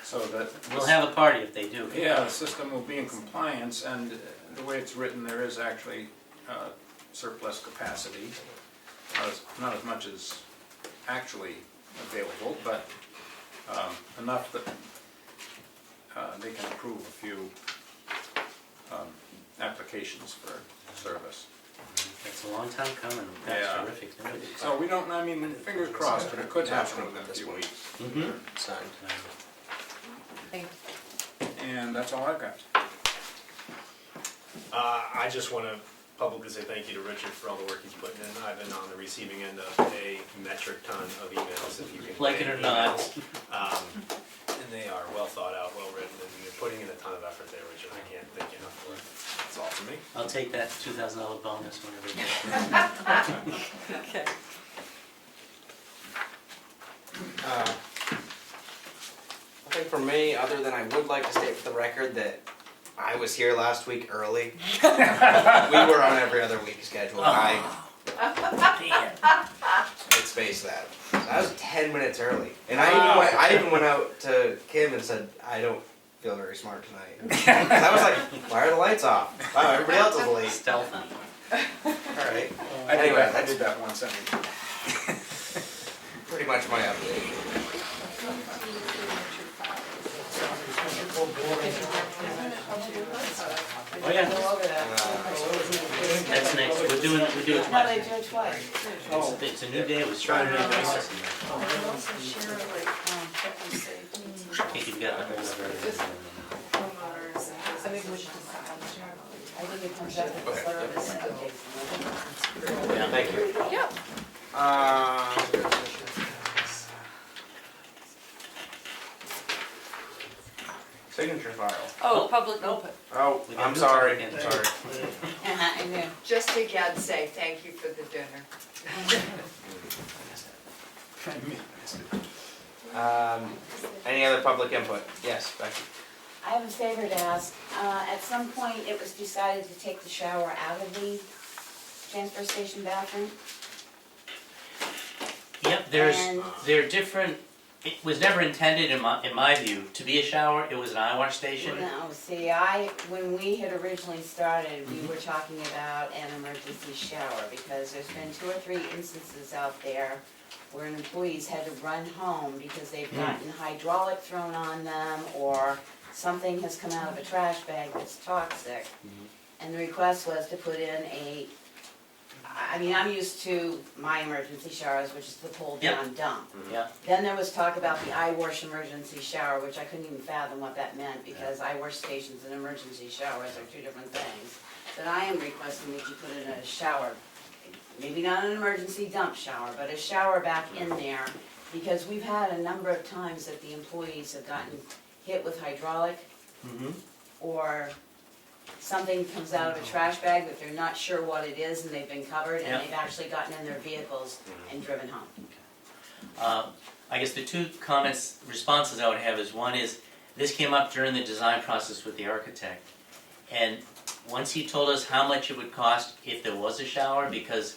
So that. We'll have a party if they do. Yeah, the system will be in compliance, and the way it's written, there is actually surplus capacity. Not as much as actually available, but enough that they can approve a few applications for service. It's a long time coming, that's Yeah. terrific news. So we don't, I mean, fingers crossed, but it could happen within a few weeks. Mm-hmm. Signed. Thank you. And that's all I've got. I just want to publicly say thank you to Richard for all the work he's putting in. I've been on the receiving end of a metric ton of emails, if you can. Like it or not. And they are well thought out, well written, and you're putting in a ton of effort there, Richard. I can't thank you enough for it. That's all for me. I'll take that $2,000 bonus whenever you get it. Okay. Nothing from me, other than I would like to state for the record that I was here last week early. We were on every other week schedule. I spaced that. I was 10 minutes early. And I even went out to Kim and said, I don't feel very smart tonight. And I was like, why are the lights off? Wow, everybody else is late. Stealthy. Alright. I Anyway, did that once anyway. pretty much my update. Oh yeah, that's next week. do it No, twice. they do it twice. It's a new day, it was trying to make it process. They also share like, health and safety. I think you've got the whole Homeowners and I think we should decide. I think it comes up with the service and it Yeah, thank you. Yep. Signature file. Oh, public input. Oh, We gotta I'm do sorry, something. sorry. I knew. Just again, say thank you for the dinner. Any other public input? Yes, Becky. I have a favor to ask. At some point, it was decided to take the shower out of the transfer station bathroom. Yep, And- there are different, it was never intended, in my view, to be a shower, it was an eye wash station. No, see, when we had originally started, we were talking about an emergency shower, because there's been 2 or 3 instances out there where employees had to run home because they've gotten hydraulic thrown on them, or something has come out of a trash bag that's toxic. And the request was to put in I'm used to my emergency showers, which is the pull down dump. Yeah, Then there was talk about the eye wash emergency shower, which I couldn't even fathom what that meant, because eye wash stations and emergency showers are 2 different things. But I am requesting that you put in a shower, maybe not an emergency dump shower, but a shower back in there, because we've had a number of times that the employees have gotten hit with hydraulic, or something comes out of a trash bag that they're not sure what it is, and they've been covered, and Yeah. they've actually gotten in their vehicles and driven home. I guess the 2 responses I would have is, one is, this came up during the design process with the architect. And once he told us how much it would cost if there was a shower, because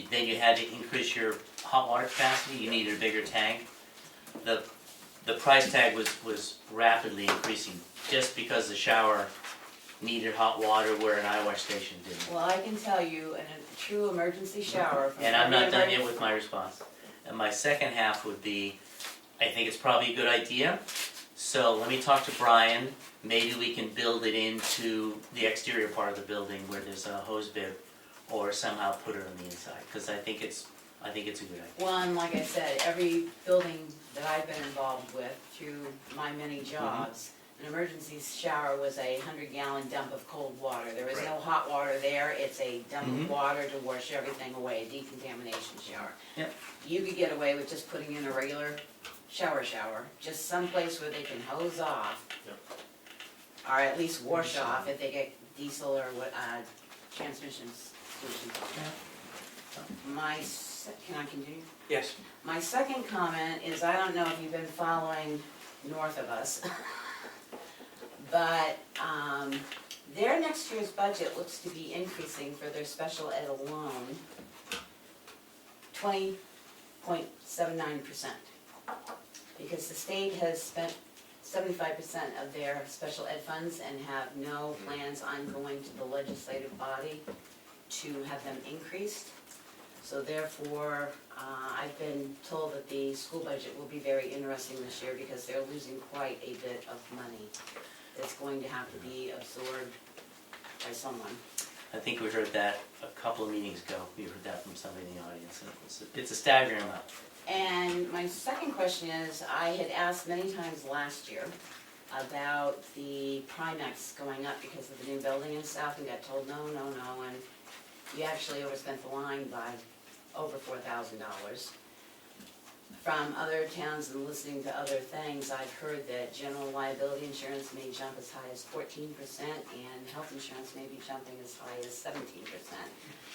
then you had to increase your hot water capacity, you needed a bigger tank. The price tag was rapidly increasing, just because the shower needed hot water where an eye wash station didn't. Well, I can tell you, in a true emergency shower. from And I'm not done every yet with my response. And my second half would be, I think it's probably a good idea. So let me talk to Brian, maybe we can build it into the exterior part of the building where there's a hose bib, or somehow put it on the inside, because I think it's a good idea. Well, and like I said, every building that I've been involved with through my many jobs, an emergency shower was a 100-gallon dump of cold water. There is no hot water there, it's a dump of water to wash everything away, a decontamination shower. Yep. You could get away with just putting in a regular shower, just someplace where they can hose off. Or at least wash off if they get diesel or what, transmission solution. Can I continue? Yes. My second comment is, I don't know if you've been following north of us, but their next year's budget looks to be increasing for their special ed alone 20.79%. Because the state has spent 75% of their special ed funds and have no plans on going to the legislative body to have them increased. So therefore, I've been told that the school budget will be very interesting this year, because they're losing quite a bit of money that's going to have to be absorbed by someone. I think we heard that a couple of meetings ago, we heard that from somebody in the audience, and it's a staggering amount. And my second question is, I had asked many times last year about the Primex going up because of the new building and stuff, and got told no, and you actually overspent the line by over $4,000. From other towns and listening to other things, I've heard that general liability insurance may jump as high as 14%, and health insurance may be jumping as high as 17%.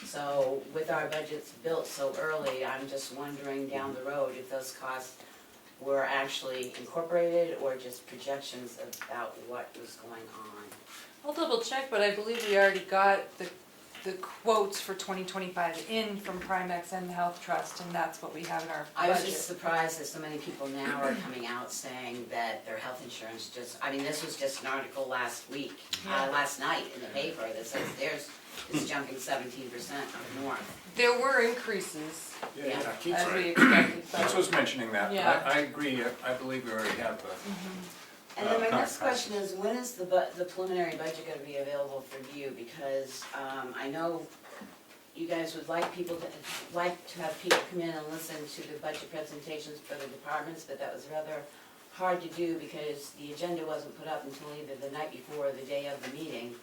So with our budgets built so early, I'm just wondering down the road if those costs were actually incorporated or just projections about what was going on. I'll double check, but I believe we already got the quotes for 2025 in from Primex and the Health Trust, and that's what we have in our I was budget. just surprised that so many people now are coming out saying that their health insurance just, this was just an article last night in the paper that says theirs is jumping 17% up north. There were increases, Yeah, Keith's as we right. expected. Keith was mentioning that, Yeah. but I agree, I believe we already have the. And then my next question is, when is the preliminary budget gonna be available for view? Because I know, you guys would like to have people come in and listen to the budget presentations for the departments, but that was rather hard to do because the agenda wasn't put up until either the night before or the day of the meeting.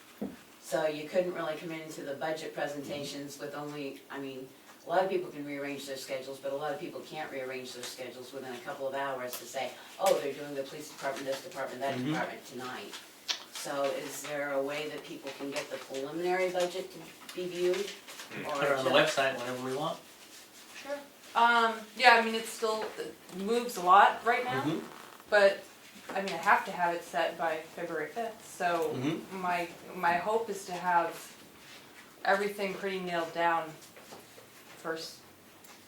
So you couldn't really come into the budget presentations with only, I mean, a lot of people can rearrange their schedules, but a lot of people can't rearrange their schedules within a couple of hours to say, oh, they're doing the police department, this department, that department tonight. So is there a way that people can get the preliminary budget to be viewed? Put it on the website whenever we want. Sure. Yeah, I mean, it moves a lot right now, but, I mean, I have to have it set by February 5th, so my hope is to have everything pretty nailed down first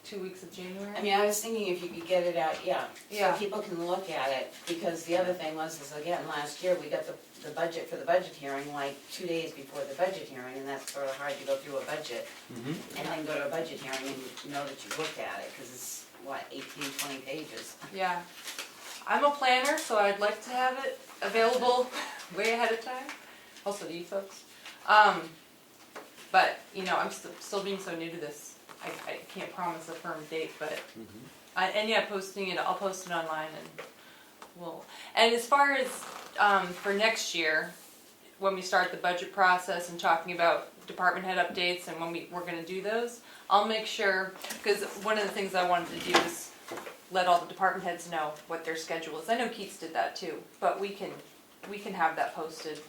2 weeks of January. I mean, I was thinking if you could get it out, so Yeah. people can look at it, because the other thing was, is again, last year, we got the budget for the budget hearing like 2 days before the budget hearing, and that's sort of hard to go through a budget, and then go to a budget hearing and know that you looked at it, because it's, 18, 20 pages. Yeah. I'm a planner, so I'd like to have it available way ahead of time, also to you folks. But, you know, I'm still being so new to this, I can't promise a firm date, but, posting it, I'll post it online and as far as, for next year, when we start the budget process and talking about department head updates and when we're gonna do those, I'll make sure, because one of the things I wanted to do is let all the department heads know what their schedule is. I know Keats did that too, but we can have that posted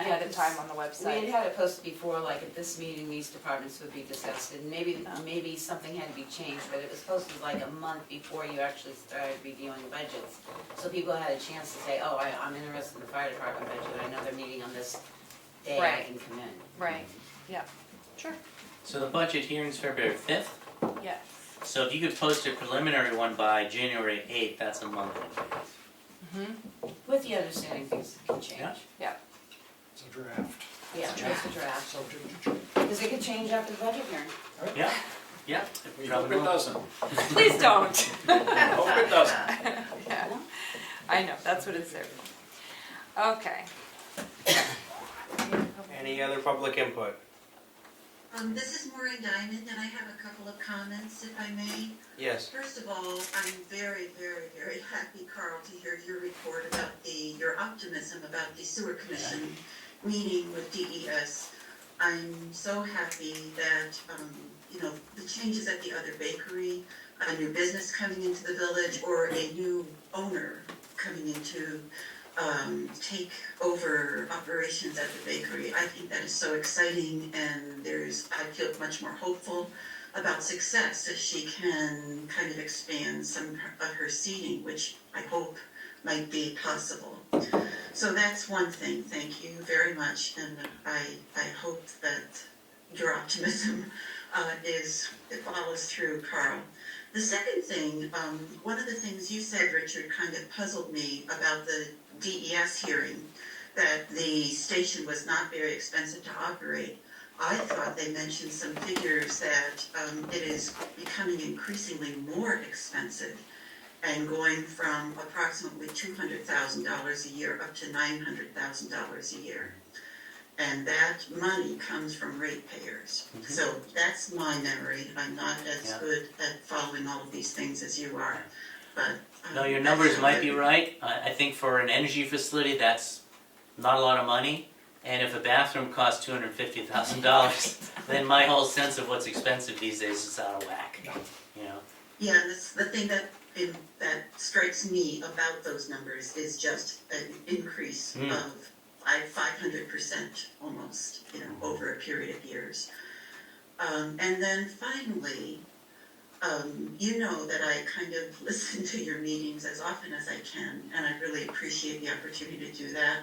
ahead of time on the We website. had it posted before, like at this meeting, these departments would be discussed, and maybe something had to be changed, but it was posted like a month before you actually started reviewing budgets. So people had a chance to say, oh, I'm interested in the fire department budget, I know they're meeting on this day, I Right. can come in. Right, yeah, sure, So the budget hearing's February 5th. yes. So if you could post a preliminary one by January 8th, that's a month in advance. With the understanding things can change. Yeah. It's a draft, Yeah, just a draft, subject to change. because it could change after the budget hearing. Yeah, yeah. We Probably hope it will. doesn't. Please don't. Hope it doesn't. Yeah, I know, that's what it's there for. Okay. Any other public input? This is Maureen Diamond, and I have a couple of comments, if I may. Yes. First of all, I'm very, very, very happy, Carl, to hear your report about your optimism about the sewer commission meeting with DES. I'm so happy that, the changes at the other bakery, a new business coming into the village, or a new owner coming in to take over operations at the bakery. I think that is so exciting, and I feel much more hopeful about success if she can kind of expand some of her seating, which I hope might be possible. So that's one thing. Thank you very much, and I hope that your optimism it follows through, Carl. The second thing, one of the things you said, Richard, kind of puzzled me about the DES hearing, that the station was not very expensive to operate. I thought they mentioned some figures that it is becoming increasingly more expensive and going from approximately $200,000 a year up to $900,000 a year. And that money comes from ratepayers. So that's my memory. I'm not as good at following all of these things as you are, but. No, your numbers might be right. I think for an energy facility, that's not a lot of money. And if a bathroom costs $250,000, then my whole sense of what's expensive these days is out of whack. You know. Yeah, that's the thing that strikes me about those numbers is just an increase of 500% almost, over a period of years. And then finally, you know that I kind of listen to your meetings as often as I can, and I really appreciate the opportunity to do that.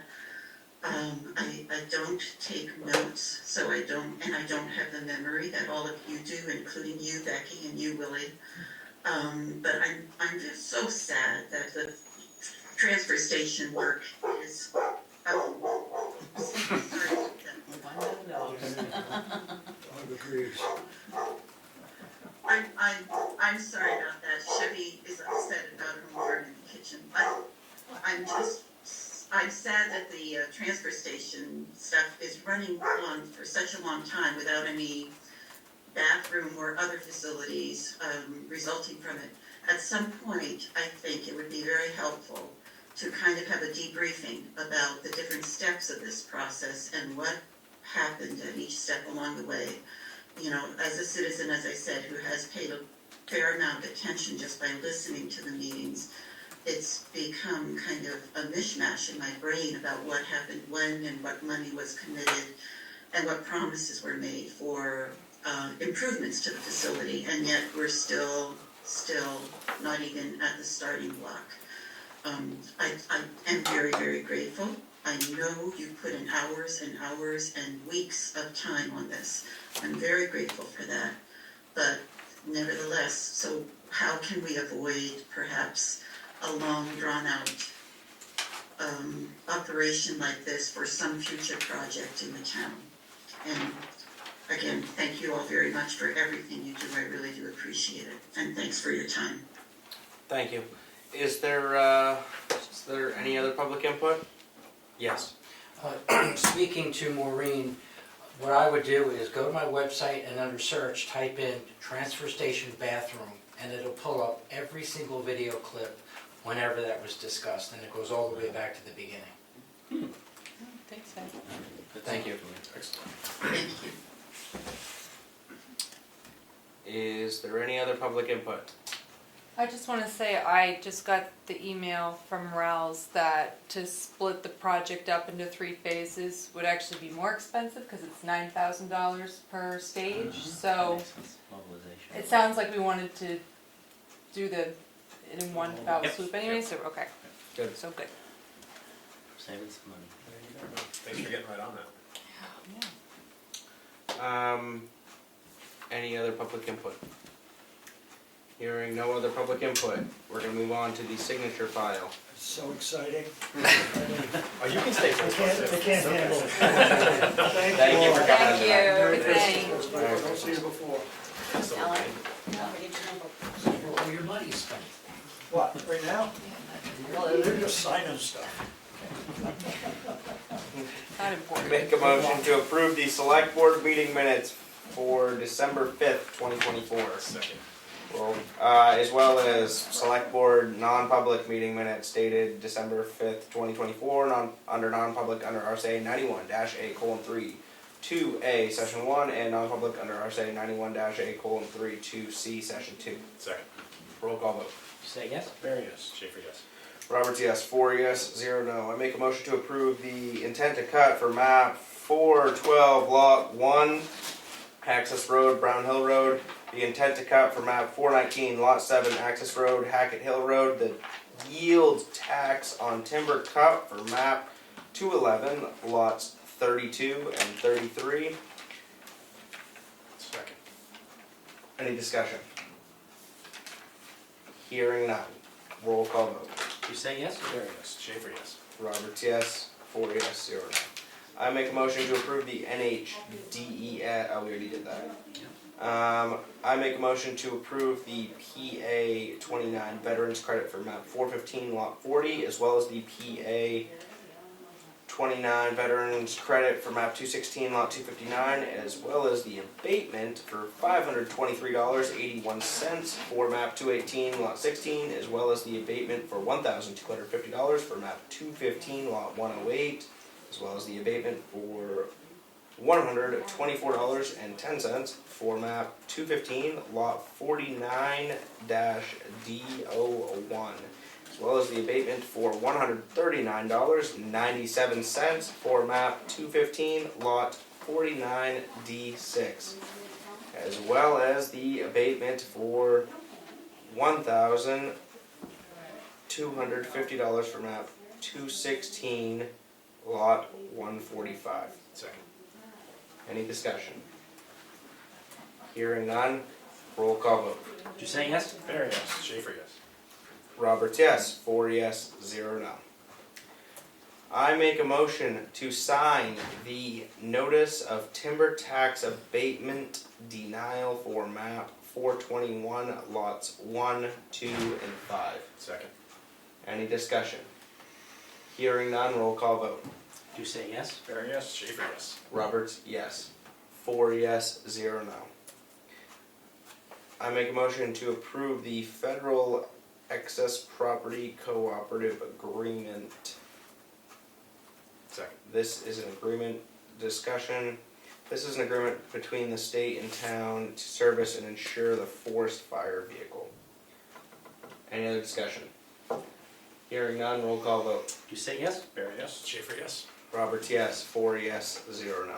I don't take notes, so I don't have the memory that all of you do, including you, Becky, and you, Willie. But I'm just so sad that the transfer station work is. Agrees. I'm sorry about that. Chevy is upset about her work in the kitchen. I'm sad that the transfer station stuff is running on for such a long time without any bathroom or other facilities resulting from it. At some point, I think it would be very helpful to kind of have a debriefing about the different steps of this process and what happened at each step along the way. You know, as a citizen, as I said, who has paid a fair amount of attention just by listening to the meetings, it's become kind of a mishmash in my brain about what happened when and what money was committed and what promises were made for improvements to the facility, and yet we're still not even at the starting block. I am very, very grateful. I know you put in hours and hours and weeks of time on this. I'm very grateful for that. But nevertheless, so how can we avoid perhaps a long drawn out operation like this for some future project in the town? And again, thank you all very much for everything you do. I really do appreciate it. And thanks for your time. Thank you. Is there any other public input? Yes. Speaking to Maureen, what I would do is go to my website and under search, type in transfer station bathroom, and it'll pull up every single video clip whenever that was discussed, and it goes all the way back to the beginning. Thanks, Ed. Thank you. Thank you. Is there any other public input? I just want to say I just got the email from Ral's that to split the project up into 3 phases would actually be more expensive because it's $9,000 per stage. So Mobilization. it sounds like we wanted to do it in one foul Yep. swoop anyway. So okay, Good. so good. Saving some money. There you go. Thanks for getting right on that. Yeah. Any other public input? Hearing no other public input, we're gonna move on to the signature file. It's so exciting. Oh, you can stay for I this one. can't too. handle it. Thank you for coming Thank tonight. you. Thanks. Don't see you before. Ellen, don't forget your number. All your money's spent. What, right now? Well, they're just signing stuff. Not important. Make a motion to approve the select board meeting minutes for December 5th, 2024. Second. Well, as well as select board non-public meeting minutes dated December 5th, 2024, under non-public under RSA 91-A:3, 2A, Session 1, and non-public under RSA 91-A:3, 2C, Session 2. Second. Roll call vote. Say yes? Very yes. Schaefer, yes. Roberts, yes. 4 yes, 0 no. I make a motion to approve the intent to cut for map 412, lot 1, Access Road, Brown Hill Road. The intent to cut for map 419, lot 7, Access Road, Hackett Hill Road. The yield tax on timber cut for map 211, lots 32 and 33. Second. Any discussion? Hearing none. Roll call vote. You say yes? Very yes. Schaefer, yes. Roberts, yes. 4 yes, 0 no. I make a motion to approve the NHDE, oh, we already did that. I make a motion to approve the PA 29 Veterans Credit for map 415, lot 40, as well as the PA 29 Veterans Credit for map 216, lot 259, as well as the abatement for $523.81 for map 218, lot 16, as well as the abatement for $1,250 for map 215, lot 108, as well as the abatement for $124.10 for map 215, lot 49-D01, as well as the abatement for $139.97 for map 215, lot 49-D6, as well as the abatement for $1,250 for map 216, lot 145. Second. Any discussion? Hearing none, roll call vote. Did you say yes? Very yes. Schaefer, yes. Roberts, yes. 4 yes, 0 no. I make a motion to sign the notice of timber tax abatement denial for map 421, lots 1, 2, and 5. Second. Any discussion? Hearing none, roll call vote. Did you say yes? Very yes. Schaefer, yes. Roberts, yes. 4 yes, 0 no. I make a motion to approve the Federal Excess Property Cooperative Agreement. Second. This is an agreement discussion. This is an agreement between the state and town to service and insure the forest fire vehicle. Any other discussion? Hearing none, roll call vote. You say yes? Barry, yes? Schaefer, yes. Roberts, yes. 4 yes, 0 no.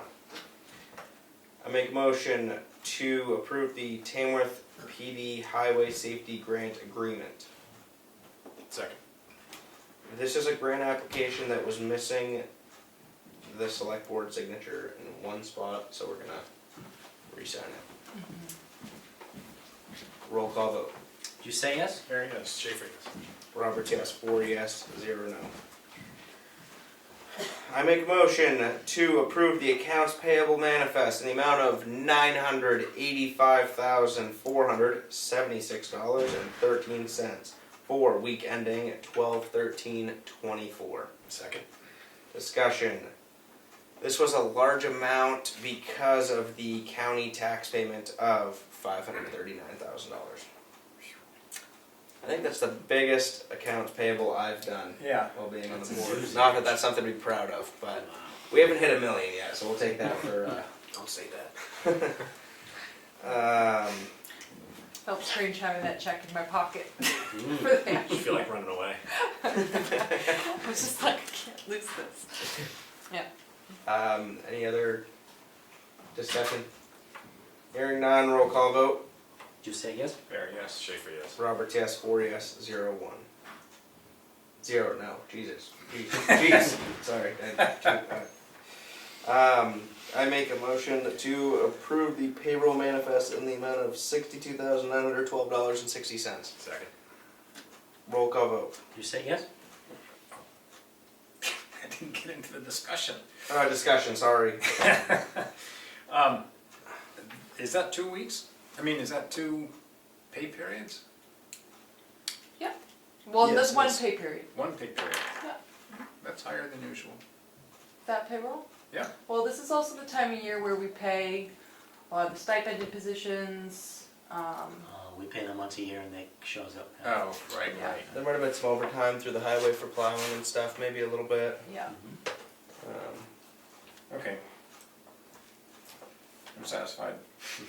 I make a motion to approve the Tamworth PD Highway Safety Grant Agreement. Second. This is a grant application that was missing the select board signature in one spot, so we're gonna re-sign it. Roll call vote. You say yes? Barry, yes? Schaefer, yes. Roberts, yes. 4 yes, 0 no. I make a motion to approve the accounts payable manifest in the amount of $985,476.13 for week ending 12/13/24. Second. Discussion. This was a large amount because of the county tax payment of $539,000. I think that's the biggest accounts payable I've done Yeah. while being on the That's board. huge. Not that that's something to be proud of, but we haven't hit $1 million yet, so we'll take that for. Don't say that. Felt strange having that check in my pocket for Mm. the I feel like running away. I was just like, I can't lose this. Any other discussion? Hearing none, roll call vote. You say yes? Barry, yes. Schaefer, yes. Roberts, yes. 4 yes, 0 1. 0 no. Jesus. Jeez. Sorry. I make a motion to approve the payroll manifest in the amount of $62,912.60. Second. Roll call vote. You say yes? I didn't get into the discussion. Discussion, sorry. Is that 2 weeks? I mean, is that 2 pay periods? Well, Yes, there's one it's- pay period. 1 pay period? Yeah. That's higher than usual. That payroll? Yeah. Well, this is also the time of year where we pay a lot of the stipended positions. We pay them once a year and they shows up. Oh, right, Yeah. right. There might have been some overtime through the highway for plowing and stuff, maybe a little bit. Yeah. Okay. I'm satisfied. Sure.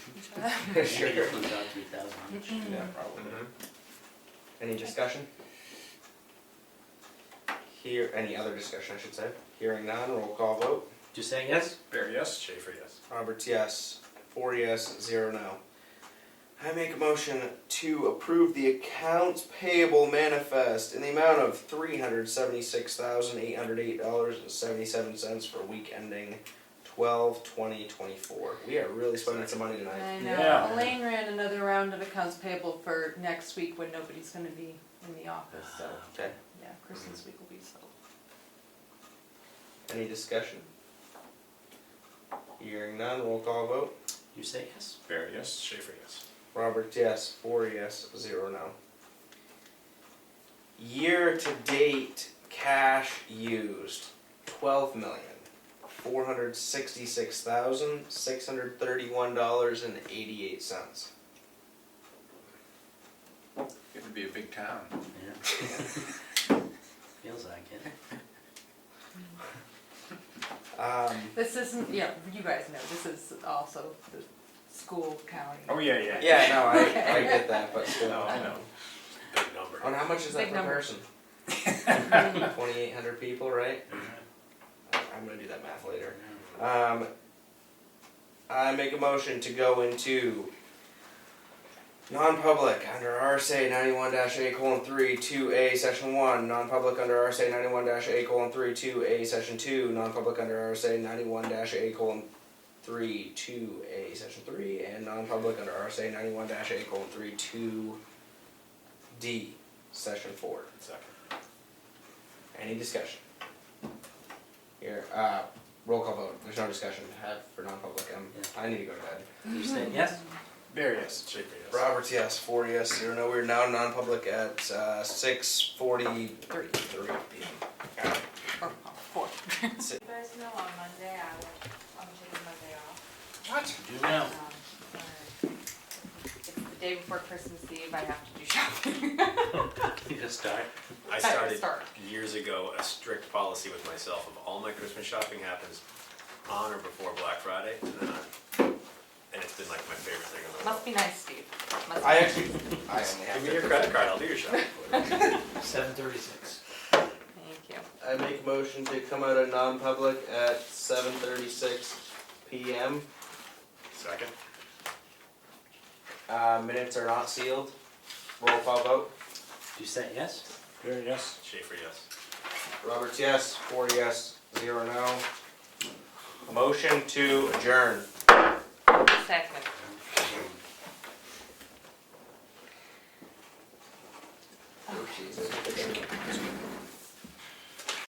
Maybe it comes out 3,000 each. Yeah, probably. Any discussion? Any other discussion, I should say? Hearing none, roll call vote. You say yes? Barry, yes? Schaefer, yes. Roberts, yes. 4 yes, 0 no. I make a motion to approve the accounts payable manifest in the amount of $376,808.77 for week ending 12/20/24. We are really spending some money tonight. I know. Yeah. Elaine ran another round of accounts payable for next week when nobody's gonna be in the office, so, Okay. yeah, Christmas week will be settled. Any discussion? Hearing none, roll call vote. You say yes? Barry, yes. Schaefer, yes. Roberts, yes. 4 yes, 0 no. Year to date cash used, $12,466,631.88. It would be a big town. Yeah. Feels like it. This isn't, yeah, you guys know, this is also the school county. Oh, yeah, yeah. Yeah, no, I get that, but still. No, I know. Big number. And how much is that Big per number. person? 2,800 people, right? I'm gonna do that math later. I make a motion to go into non-public under RSA 91-A:3, 2A, Section 1, non-public under RSA 91-A:3, 2A, Section 2, non-public under RSA 91-A:3, 2A, Section 3, and non-public under RSA 91-A:3, 2D, Section 4. Second. Any discussion? Here, roll call vote. There's no discussion to have for non-public. I need to go to bed. You say yes? Barry, yes. Schaefer, yes. Roberts, yes. 4 yes, 0 no. We're now non-public at 6:43 p.m. Or, 4. You guys know on Monday, I'm taking Monday off. What? Do now. It's the day day before Christmas Eve, I have to do shopping. You just start. I started Start. years ago a strict policy with myself of all my Christmas shopping happens on or before Black Friday, and it's been like my favorite thing in the world. Must be nice, Steve. Must be I nice. actually, I only have Give me your credit card, I'll do your shopping. 7:36. Thank you. I make a motion to come out of non-public at 7:36 PM. Second? Minutes are not sealed. Roll call vote. Doucette, yes? Here, yes? Schaefer, yes. Roberts, yes. 4 yes, 0 no. Motion to adjourn. Second.